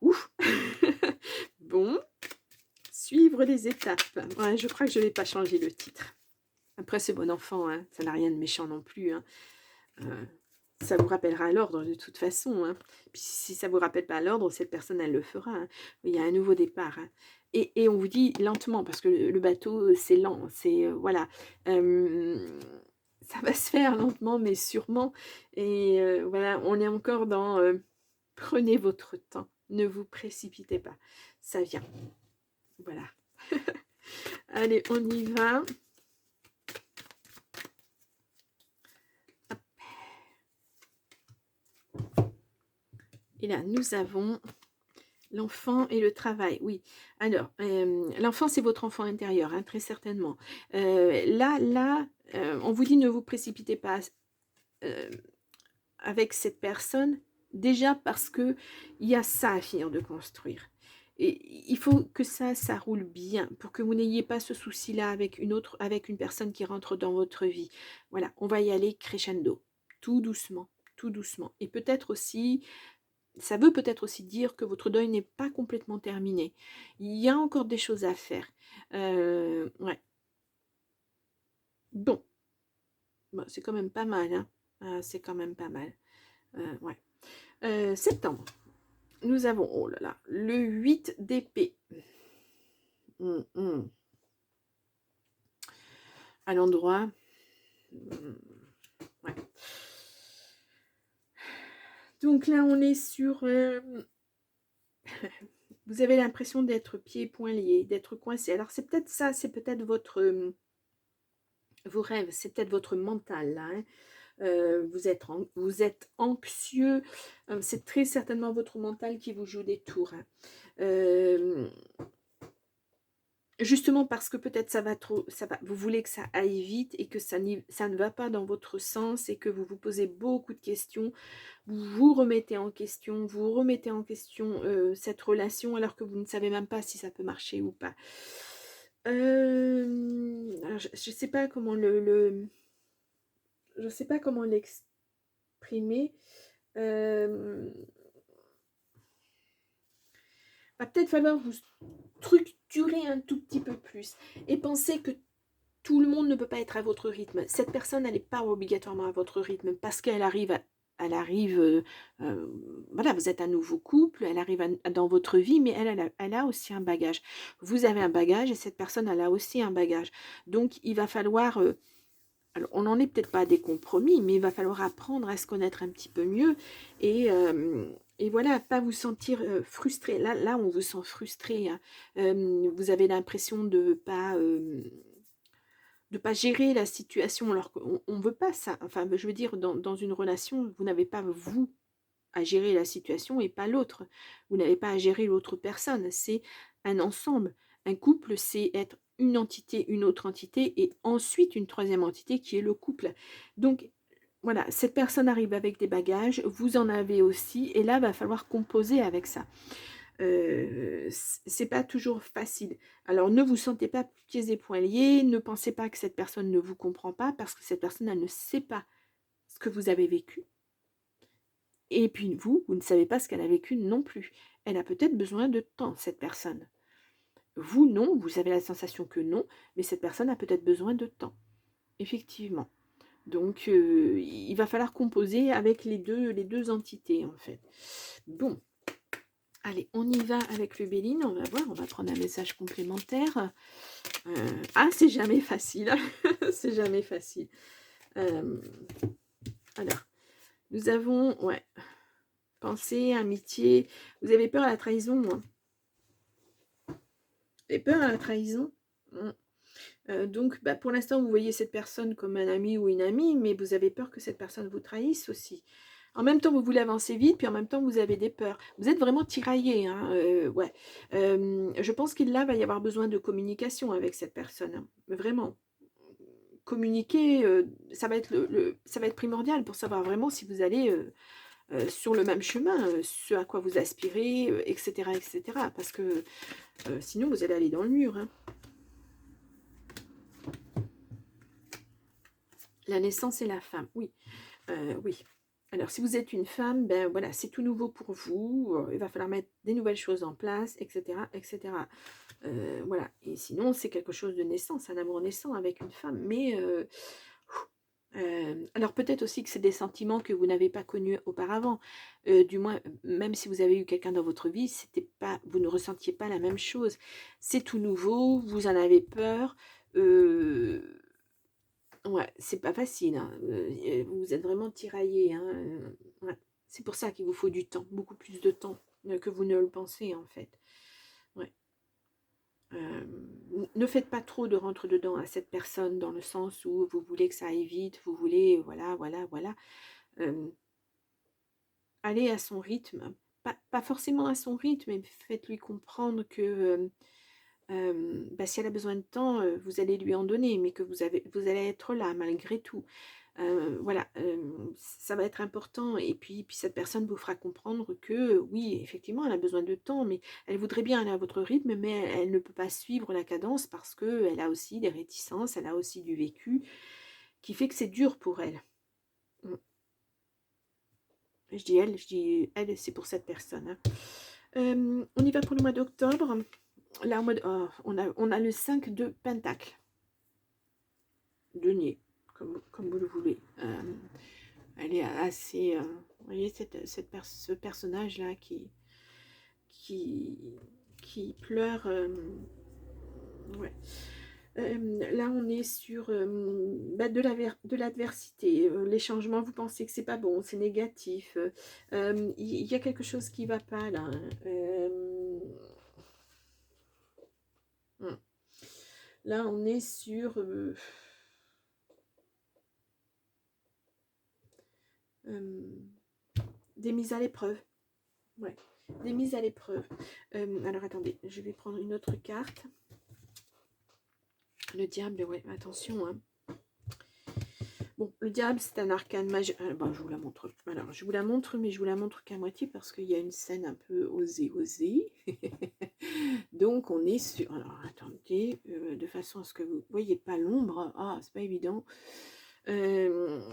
Ouf. Bon, suivre les étapes. Ouais, je crois que je ne vais pas changer le titre. Après, c'est bon enfant, hein, ça n'a rien de méchant non plus, hein. Ça vous rappellera l'ordre de toute façon, hein. Puis si ça ne vous rappelle pas l'ordre, cette personne, elle le fera, hein. Il y a un nouveau départ, hein. Et on vous dit lentement, parce que le bateau, c'est lent, c'est voilà. Ça va se faire lentement, mais sûrement. Et voilà, on est encore dans prenez votre temps, ne vous précipitez pas, ça vient. Voilà. Allez, on y va. Et là, nous avons l'enfant et le travail. Oui, alors, l'enfant, c'est votre enfant intérieur, hein, très certainement. Là, on vous dit ne vous précipitez pas avec cette personne, déjà parce qu'il y a ça à finir de construire. Et il faut que ça roule bien pour que vous n'ayez pas ce souci-là avec avec une personne qui rentre dans votre vie. Voilà, on va y aller crescendo, tout doucement, tout doucement. Et peut-être aussi, ça veut peut-être aussi dire que votre deuil n'est pas complètement terminé. Il y a encore des choses à faire. Ouais. Bon, c'est quand même pas mal, hein. C'est quand même pas mal. Ouais. Septembre. Nous avons, oh là là, le 8 d'épée. À l'endroit. Ouais. Donc là, on est sur... vous avez l'impression d'être pieds et poings liés, d'être coincé. Alors, c'est peut-être ça, c'est peut-être votre... vos rêves, c'est peut-être votre mental, là, hein. Vous êtes anxieux, c'est très certainement votre mental qui vous joue des tours, hein. Justement parce que peut-être vous voulez que ça aille vite et que ça ne va pas dans votre sens et que vous vous posez beaucoup de questions, vous remettez en question, cette relation alors que vous ne savez même pas si ça peut marcher ou pas. Alors je ne sais pas comment je sais pas comment l'exprimer. Va peut-être falloir vous structurer un tout petit peu plus et penser que tout le monde ne peut pas être à votre rythme. Cette personne, elle n'est pas obligatoirement à votre rythme parce qu'elle arrive, voilà, vous êtes un nouveau couple, elle arrive dans votre vie, mais elle a aussi un bagage. Vous avez un bagage et cette personne, elle a aussi un bagage. Donc, il va falloir, alors, on n'en est peut-être pas à des compromis, mais il va falloir apprendre à se connaître un petit peu mieux et voilà, pas vous sentir frustré. Là, on vous sent frustré, hein. Vous avez l'impression de pas gérer la situation, alors qu'on ne veut pas ça. Enfin, je veux dire, dans une relation, vous n'avez pas, vous, à gérer la situation et pas l'autre. Vous n'avez pas à gérer l'autre personne. C'est un ensemble. Un couple, c'est être une entité, une autre entité et ensuite une troisième entité qui est le couple. Donc, voilà, cette personne arrive avec des bagages, vous en avez aussi, et là, va falloir composer avec ça. C'est pas toujours facile. Alors ne vous sentez pas pieds et poings liés, ne pensez pas que cette personne ne vous comprend pas, parce que cette personne, elle ne sait pas ce que vous avez vécu. Et puis vous ne savez pas ce qu'elle a vécu non plus. Elle a peut-être besoin de temps, cette personne. Vous, non, vous avez la sensation que non, mais cette personne a peut-être besoin de temps. Effectivement. Donc, il va falloir composer avec les deux entités, en fait. Bon. Allez, on y va avec le Béline, on va voir, on va prendre un message complémentaire. Ah, c'est jamais facile, c'est jamais facile. Alors, nous avons, ouais, pensée, amitié. Vous avez peur à la trahison, moi. Vous avez peur à la trahison. Donc, pour l'instant, vous voyez cette personne comme un ami ou une amie, mais vous avez peur que cette personne vous trahisse aussi. En même temps, vous voulez avancer vite, puis en même temps, vous avez des peurs. Vous êtes vraiment tiraillé, hein, ouais. Je pense qu'il là va y avoir besoin de communication avec cette personne, hein, vraiment. Communiquer, ça va être ça va être primordial pour savoir vraiment si vous allez sur le même chemin, ce à quoi vous aspirez, etc., etc. Parce que sinon, vous allez aller dans le mur, hein. La naissance et la femme, oui. Oui. Alors, si vous êtes une femme, ben voilà, c'est tout nouveau pour vous. Il va falloir mettre des nouvelles choses en place, etc., etc. Voilà. Et sinon, c'est quelque chose de naissant, c'est un amour naissant avec une femme. Mais, alors peut-être aussi que c'est des sentiments que vous n'avez pas connus auparavant. Du moins, même si vous avez eu quelqu'un dans votre vie, c'était pas, vous ne ressentiez pas la même chose. C'est tout nouveau, vous en avez peur. Ouais, c'est pas facile, hein. Vous êtes vraiment tiraillé, hein. Ouais. C'est pour ça qu'il vous faut du temps, beaucoup plus de temps que vous ne le pensez en fait. Ouais. Ne faites pas trop de rentre-dedans à cette personne dans le sens où vous voulez que ça aille vite, vous voulez, voilà, voilà, voilà. Allez à son rythme, pas forcément à son rythme, mais faites-lui comprendre que si elle a besoin de temps, vous allez lui en donner, mais que vous allez être là malgré tout. Voilà, ça va être important et puis cette personne vous fera comprendre que oui, effectivement, elle a besoin de temps, mais elle voudrait bien aller à votre rythme, mais elle ne peut pas suivre la cadence parce qu'elle a aussi des réticences, elle a aussi du vécu qui fait que c'est dur pour elle. Mmh. Je dis elle, c'est pour cette personne, hein. On y va pour le mois d'octobre. Là, on a le 5 de Pentacle. Denier, comme vous le voulez. Elle est assez... vous voyez, ce personnage-là qui pleure. Ouais. Là, on est sur de l'adversité. Les changements, vous pensez que c'est pas bon, c'est négatif. Il y a quelque chose qui va pas là. Là, on est sur des mises à l'épreuve. Ouais, des mises à l'épreuve. Alors, attendez, je vais prendre une autre carte. Le diable, ouais, attention, hein. Bon, le diable, c'est un arcane majeur. Bon, je vous la montre. Alors, je vous la montre, mais je vous la montre qu'à moitié parce qu'il y a une scène un peu osée. Donc, on est sur... Alors, attendez, de façon à ce que vous ne voyez pas l'ombre. Ah, c'est pas évident. Donc,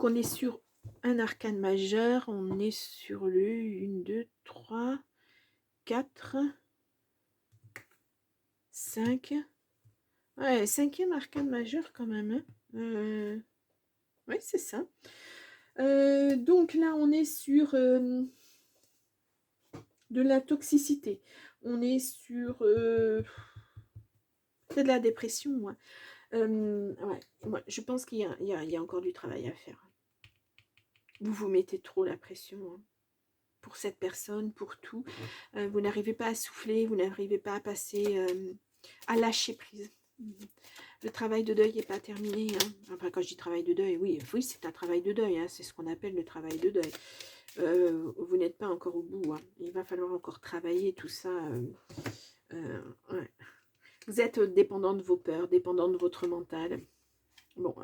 on est sur un arcane majeur. On est sur le 1, 2, 3, 4, 5... Ouais, 5e arcane majeur quand même, hein. Oui, c'est ça. Donc là, on est sur, de la toxicité. On est sur, c'est de la dépression, hein. Ouais, moi, je pense qu'il y a encore du travail à faire. Vous vous mettez trop la pression, hein, pour cette personne, pour tout. Vous n'arrivez pas à souffler, vous n'arrivez pas à passer, à lâcher prise. Le travail de deuil n'est pas terminé, hein. Enfin, quand je dis travail de deuil, oui, oui, c'est un travail de deuil, hein, c'est ce qu'on appelle le travail de deuil. Vous n'êtes pas encore au bout, hein. Il va falloir encore travailler tout ça. Ouais. Vous êtes dépendant de vos peurs, dépendant de votre mental. Bon,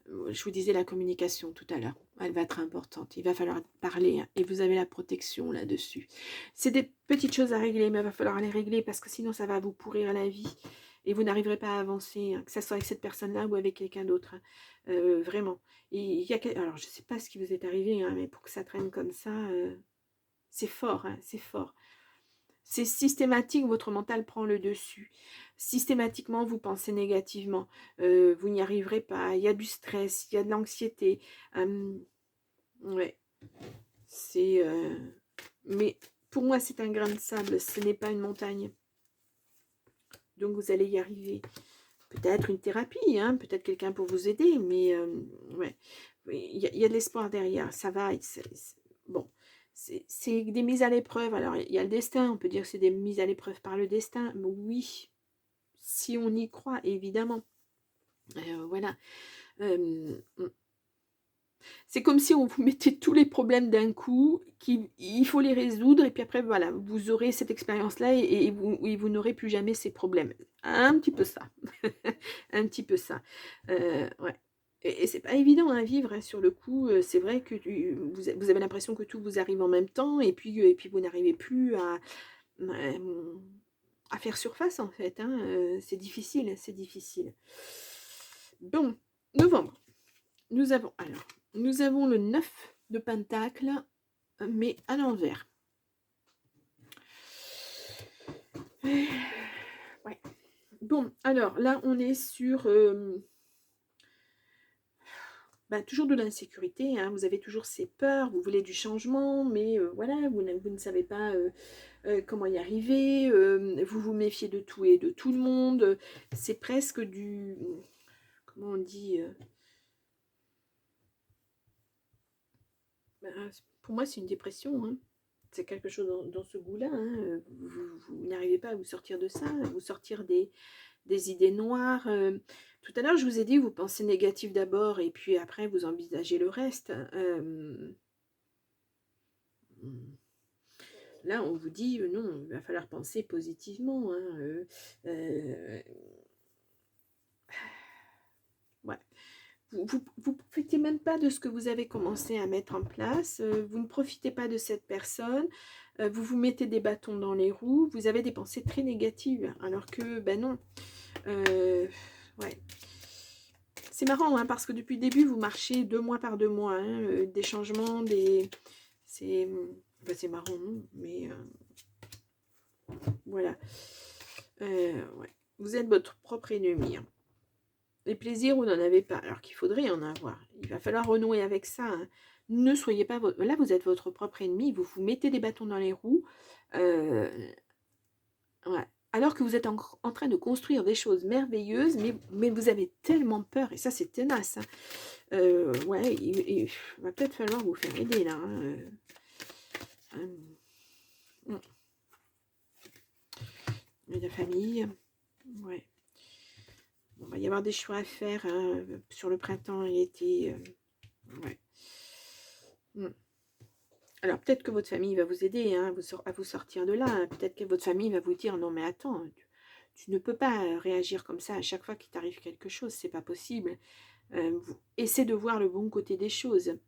je vous disais la communication tout à l'heure, elle va être importante. Il va falloir parler, hein, et vous avez la protection là-dessus. C'est des petites choses à régler, mais il va falloir les régler parce que sinon ça va vous pourrir la vie et vous n'arriverez pas à avancer, hein, que ce soit avec cette personne-là ou avec quelqu'un d'autre, hein. Vraiment. Et alors, je ne sais pas ce qui vous est arrivé, hein, mais pour que ça traîne comme ça, c'est fort, hein, c'est fort. C'est systématique, votre mental prend le dessus. Systématiquement, vous pensez négativement. Vous n'y arriverez pas. Il y a du stress, il y a de l'anxiété. Ouais, c'est... Mais pour moi, c'est un grain de sable. Ce n'est pas une montagne. Donc, vous allez y arriver. Peut-être une thérapie, hein, peut-être quelqu'un pour vous aider. Mais ouais, il y a de l'espoir derrière. Ça va. Bon. C'est des mises à l'épreuve. Alors, il y a le destin. On peut dire que c'est des mises à l'épreuve par le destin. Mais oui, si on y croit, évidemment. Voilà. C'est comme si on vous mettait tous les problèmes d'un coup, il faut les résoudre, et puis après, voilà, vous aurez cette expérience-là, et vous n'aurez plus jamais ces problèmes. Un petit peu ça. Un petit peu ça. Ouais. Et c'est pas évident à vivre, hein, sur le coup. C'est vrai que vous avez l'impression que tout vous arrive en même temps, et puis vous n'arrivez plus à faire surface, en fait, hein. C'est difficile, c'est difficile. Bon, novembre. Nous avons le 9 de Pentacle, mais à l'envers. Ouais. Bon, alors là, on est sur toujours de l'insécurité, hein. Vous avez toujours ces peurs, vous voulez du changement, mais voilà, vous ne savez pas comment y arriver, vous vous méfiez de tout et de tout le monde. C'est presque du... Comment on dit pour moi, c'est une dépression, hein. C'est quelque chose dans ce goût-là, hein. Vous n'arrivez pas à vous sortir de ça, à vous sortir des idées noires. Tout à l'heure, je vous ai dit, vous pensez négatif d'abord et puis après, vous envisagez le reste. Là, on vous dit, non, il va falloir penser positivement, hein. Ouais. Vous ne profitez même pas de ce que vous avez commencé à mettre en place, vous ne profitez pas de cette personne, vous vous mettez des bâtons dans les roues, vous avez des pensées très négatives, alors que, ben non, ouais. C'est marrant, hein, parce que depuis le début, vous marchez 2 mois par 2 mois, hein, des changements, c'est marrant, non, mais voilà. Ouais. Vous êtes votre propre ennemi, hein. Les plaisirs, vous n'en avez pas, alors qu'il faudrait en avoir. Il va falloir renouer avec ça, hein. Ne soyez pas... Là, vous êtes votre propre ennemi, vous vous mettez des bâtons dans les roues. Ouais. Alors que vous êtes en train de construire des choses merveilleuses, mais vous avez tellement peur, et ça, c'est tenace, hein. Ouais, il va peut-être falloir vous faire aider, là, hein. La famille, ouais. Bon, il va y avoir des choix à faire, hein, sur le printemps et l'été. Ouais. Alors, peut-être que votre famille va vous aider, hein, à vous sortir de là, hein. Peut-être que votre famille va vous dire, non mais attends, tu ne peux pas réagir comme ça à chaque fois qu'il t'arrive quelque chose, c'est pas possible. Essaie de voir le bon côté des choses.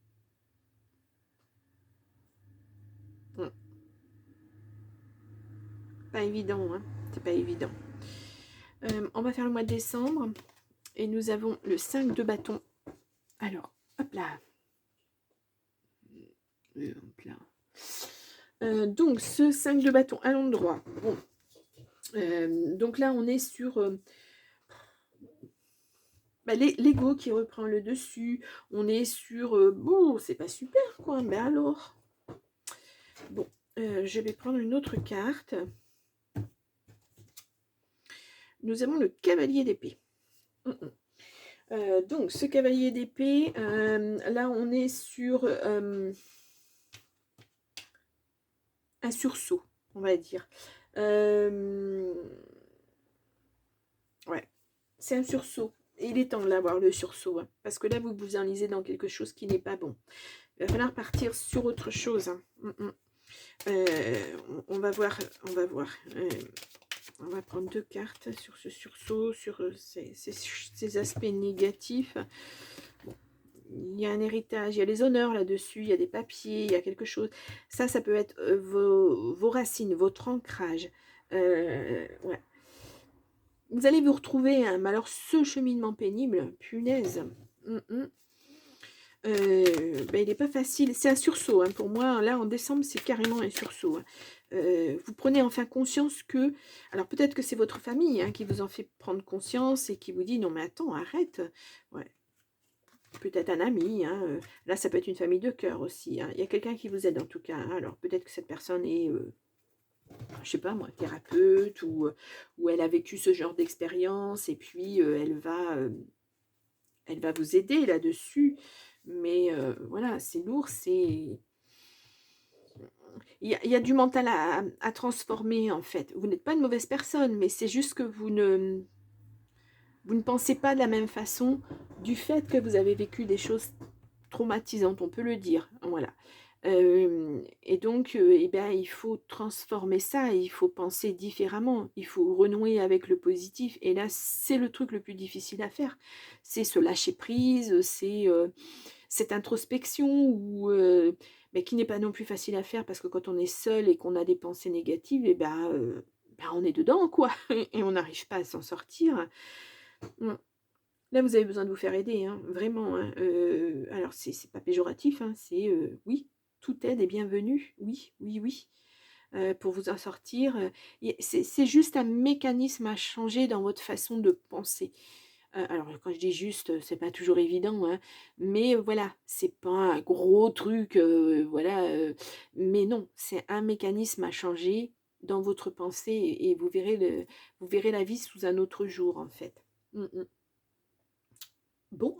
Pas évident, hein, c'est pas évident. On va faire le mois de décembre, et nous avons le 5 de bâton. Alors, hop là. Hop là. Donc, ce 5 de bâton à l'endroit. Bon. Donc là, on est sur bah, l'ego qui reprend le dessus. On est sur, bon, c'est pas super, quoi, mais alors? Bon, je vais prendre une autre carte. Nous avons le cavalier d'épée. Donc, ce cavalier d'épée, là, on est sur un sursaut, on va dire. Ouais, c'est un sursaut. Et il est temps de l'avoir, le sursaut. Hein, parce que là, vous vous enlisez dans quelque chose qui n'est pas bon. Il va falloir partir sur autre chose. Hein. On va voir. On va voir. On va prendre 2 cartes sur ce sursaut, sur ces aspects négatifs. Bon, il y a un héritage, il y a les honneurs là-dessus, il y a des papiers, il y a quelque chose. Ça peut être vos racines, votre ancrage. Ouais. Vous allez vous retrouver, hein, mais alors ce cheminement pénible, punaise. Ben, il n'est pas facile. C'est un sursaut, hein, pour moi. Là, en décembre, c'est carrément un sursaut. Hein. Vous prenez enfin conscience que... Alors, peut-être que c'est votre famille, hein, qui vous en fait prendre conscience et qui vous dit, non, mais attends, arrête. Ouais. Peut-être un ami. Hein. Là, ça peut être une famille de cœur aussi. Hein. Il y a quelqu'un qui vous aide, en tout cas. Hein. Alors, peut-être que cette personne est... je sais pas moi, thérapeute, ou elle a vécu ce genre d'expérience et puis elle va vous aider là-dessus. Mais voilà, c'est lourd, c'est... Il y a du mental à transformer, en fait. Vous n'êtes pas une mauvaise personne, mais c'est juste que vous ne pensez pas de la même façon du fait que vous avez vécu des choses traumatisantes, on peut le dire. Voilà. Et donc, eh bien, il faut transformer ça, il faut penser différemment, il faut renouer avec le positif. Et là, c'est le truc le plus difficile à faire. C'est se lâcher prise, c'est cette introspection mais qui n'est pas non plus facile à faire parce que quand on est seul et qu'on a des pensées négatives, et ben, on est dedans, quoi, et on n'arrive pas à s'en sortir. Mm. Là, vous avez besoin de vous faire aider, hein, vraiment. Hein. Alors, c'est pas péjoratif, hein, c'est oui, toute aide est bienvenue, oui, oui, oui, pour vous en sortir. C'est juste un mécanisme à changer dans votre façon de penser. Alors, quand je dis juste, c'est pas toujours évident, hein, mais voilà, c'est pas un gros truc, voilà, mais non, c'est un mécanisme à changer dans votre pensée et vous verrez la vie sous un autre jour, en fait. Bon.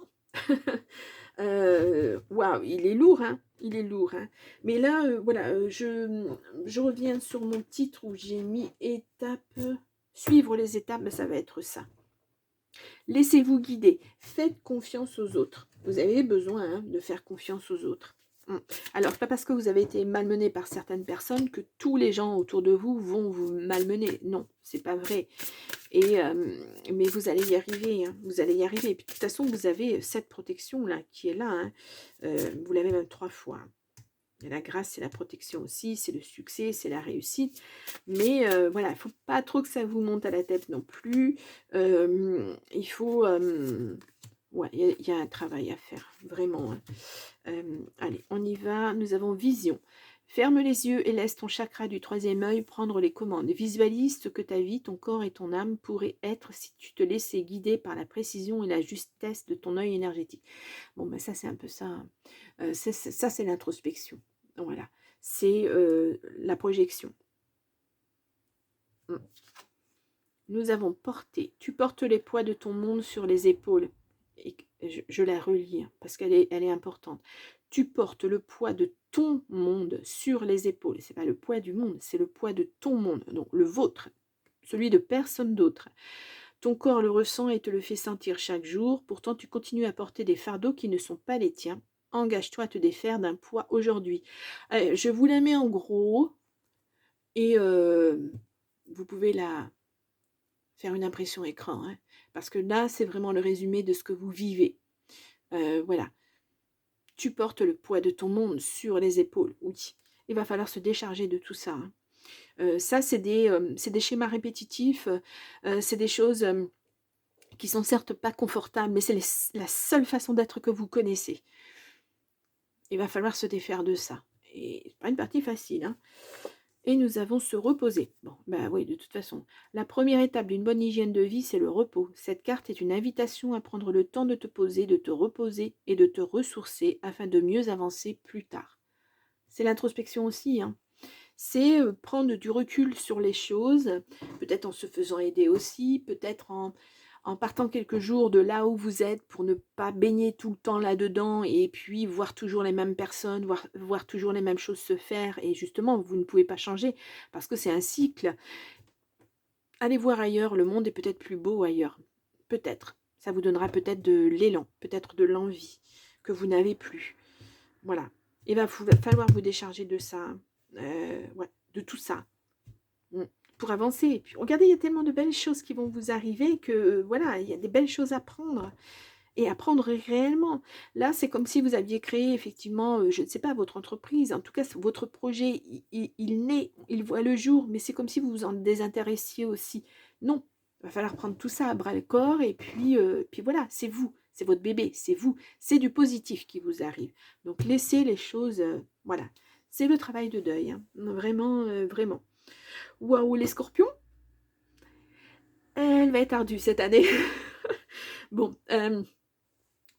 Waouh, il est lourd, hein, il est lourd, hein. Mais là, voilà, je reviens sur mon titre où j'ai mis étape, suivre les étapes, ben, ça va être ça. Laissez-vous guider, faites confiance aux autres. Vous avez besoin, hein, de faire confiance aux autres. Alors, pas parce que vous avez été malmené par certaines personnes que tous les gens autour de vous vont vous malmener. Non, c'est pas vrai. Mais vous allez y arriver, hein, vous allez y arriver. Et puis, de toute façon, vous avez cette protection-là qui est là. Hein. Vous l'avez même 3 fois. Hein. Et la grâce, c'est la protection aussi, c'est le succès, c'est la réussite. Mais voilà, il ne faut pas trop que ça vous monte à la tête non plus. Il faut... ouais, il y a un travail à faire, vraiment. Hein. Allez, on y va. Nous avons vision. Ferme les yeux et laisse ton chakra du 3e œil prendre les commandes. Visualise ce que ta vie, ton corps et ton âme pourraient être si tu te laissais guider par la précision et la justesse de ton œil énergétique. Bon, ben ça, c'est un peu ça. Ça, c'est l'introspection. Voilà. C'est la projection. Nous avons porté. Tu portes les poids de ton monde sur les épaules. Et je la relis hein, parce qu'elle est importante. Tu portes le poids de ton monde sur les épaules. Ce n'est pas le poids du monde, c'est le poids de ton monde, donc le vôtre, celui de personne d'autre. Ton corps le ressent et te le fait sentir chaque jour. Pourtant, tu continues à porter des fardeaux qui ne sont pas les tiens. Engage-toi à te défaire d'un poids aujourd'hui. Je vous la mets en gros et vous pouvez la faire une impression écran. Hein, parce que là, c'est vraiment le résumé de ce que vous vivez. Voilà. Tu portes le poids de ton monde sur les épaules. Oui, il va falloir se décharger de tout ça. Hein. Ça, c'est des schémas répétitifs. C'est des choses qui sont certes pas confortables, mais c'est la seule façon d'être que vous connaissez. Il va falloir se défaire de ça. Et c'est pas une partie facile. Hein. Et nous avons se reposer. Bon, ben oui, de toute façon. La première étape d'une bonne hygiène de vie, c'est le repos. Cette carte est une invitation à prendre le temps de te poser, de te reposer et de te ressourcer afin de mieux avancer plus tard. C'est l'introspection aussi, hein. C'est prendre du recul sur les choses, peut-être en se faisant aider aussi, peut-être en partant quelques jours de là où vous êtes pour ne pas baigner tout le temps là-dedans et puis voir toujours les mêmes personnes, voir toujours les mêmes choses se faire et justement, vous ne pouvez pas changer parce que c'est un cycle. Allez voir ailleurs, le monde est peut-être plus beau ailleurs. Peut-être. Ça vous donnera peut-être de l'élan, peut-être de l'envie que vous n'avez plus. Voilà. Il va falloir vous décharger de ça, ouais, de tout ça. Pour avancer. Et puis, regardez, il y a tellement de belles choses qui vont vous arriver que, voilà, il y a des belles choses à prendre et à prendre réellement. Là, c'est comme si vous aviez créé effectivement, je ne sais pas, votre entreprise. En tout cas, votre projet, il naît, il voit le jour, mais c'est comme si vous vous en désintéressiez aussi. Non, il va falloir prendre tout ça à bras le corps et puis voilà, c'est vous, c'est votre bébé, c'est vous, c'est du positif qui vous arrive. Donc, laissez les choses, voilà. C'est le travail de deuil, hein. Vraiment, vraiment. Waouh, les scorpions, elle va être ardue cette année. Bon,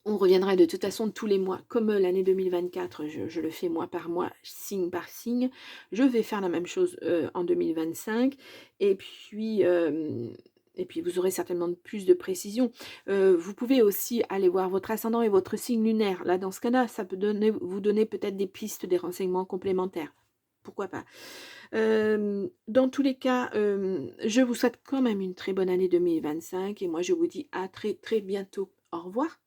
on reviendra de toute façon tous les mois. Comme l'année 2024, je le fais mois par mois, signe par signe. Je vais faire la même chose en 2025. Et puis, vous aurez certainement plus de précision. Vous pouvez aussi aller voir votre ascendant et votre signe lunaire. Là, dans ce cas-là, ça peut vous donner peut-être des pistes, des renseignements complémentaires. Pourquoi pas. Dans tous les cas, je vous souhaite quand même une très bonne année 2025 et moi je vous dis à très très bientôt. Au revoir.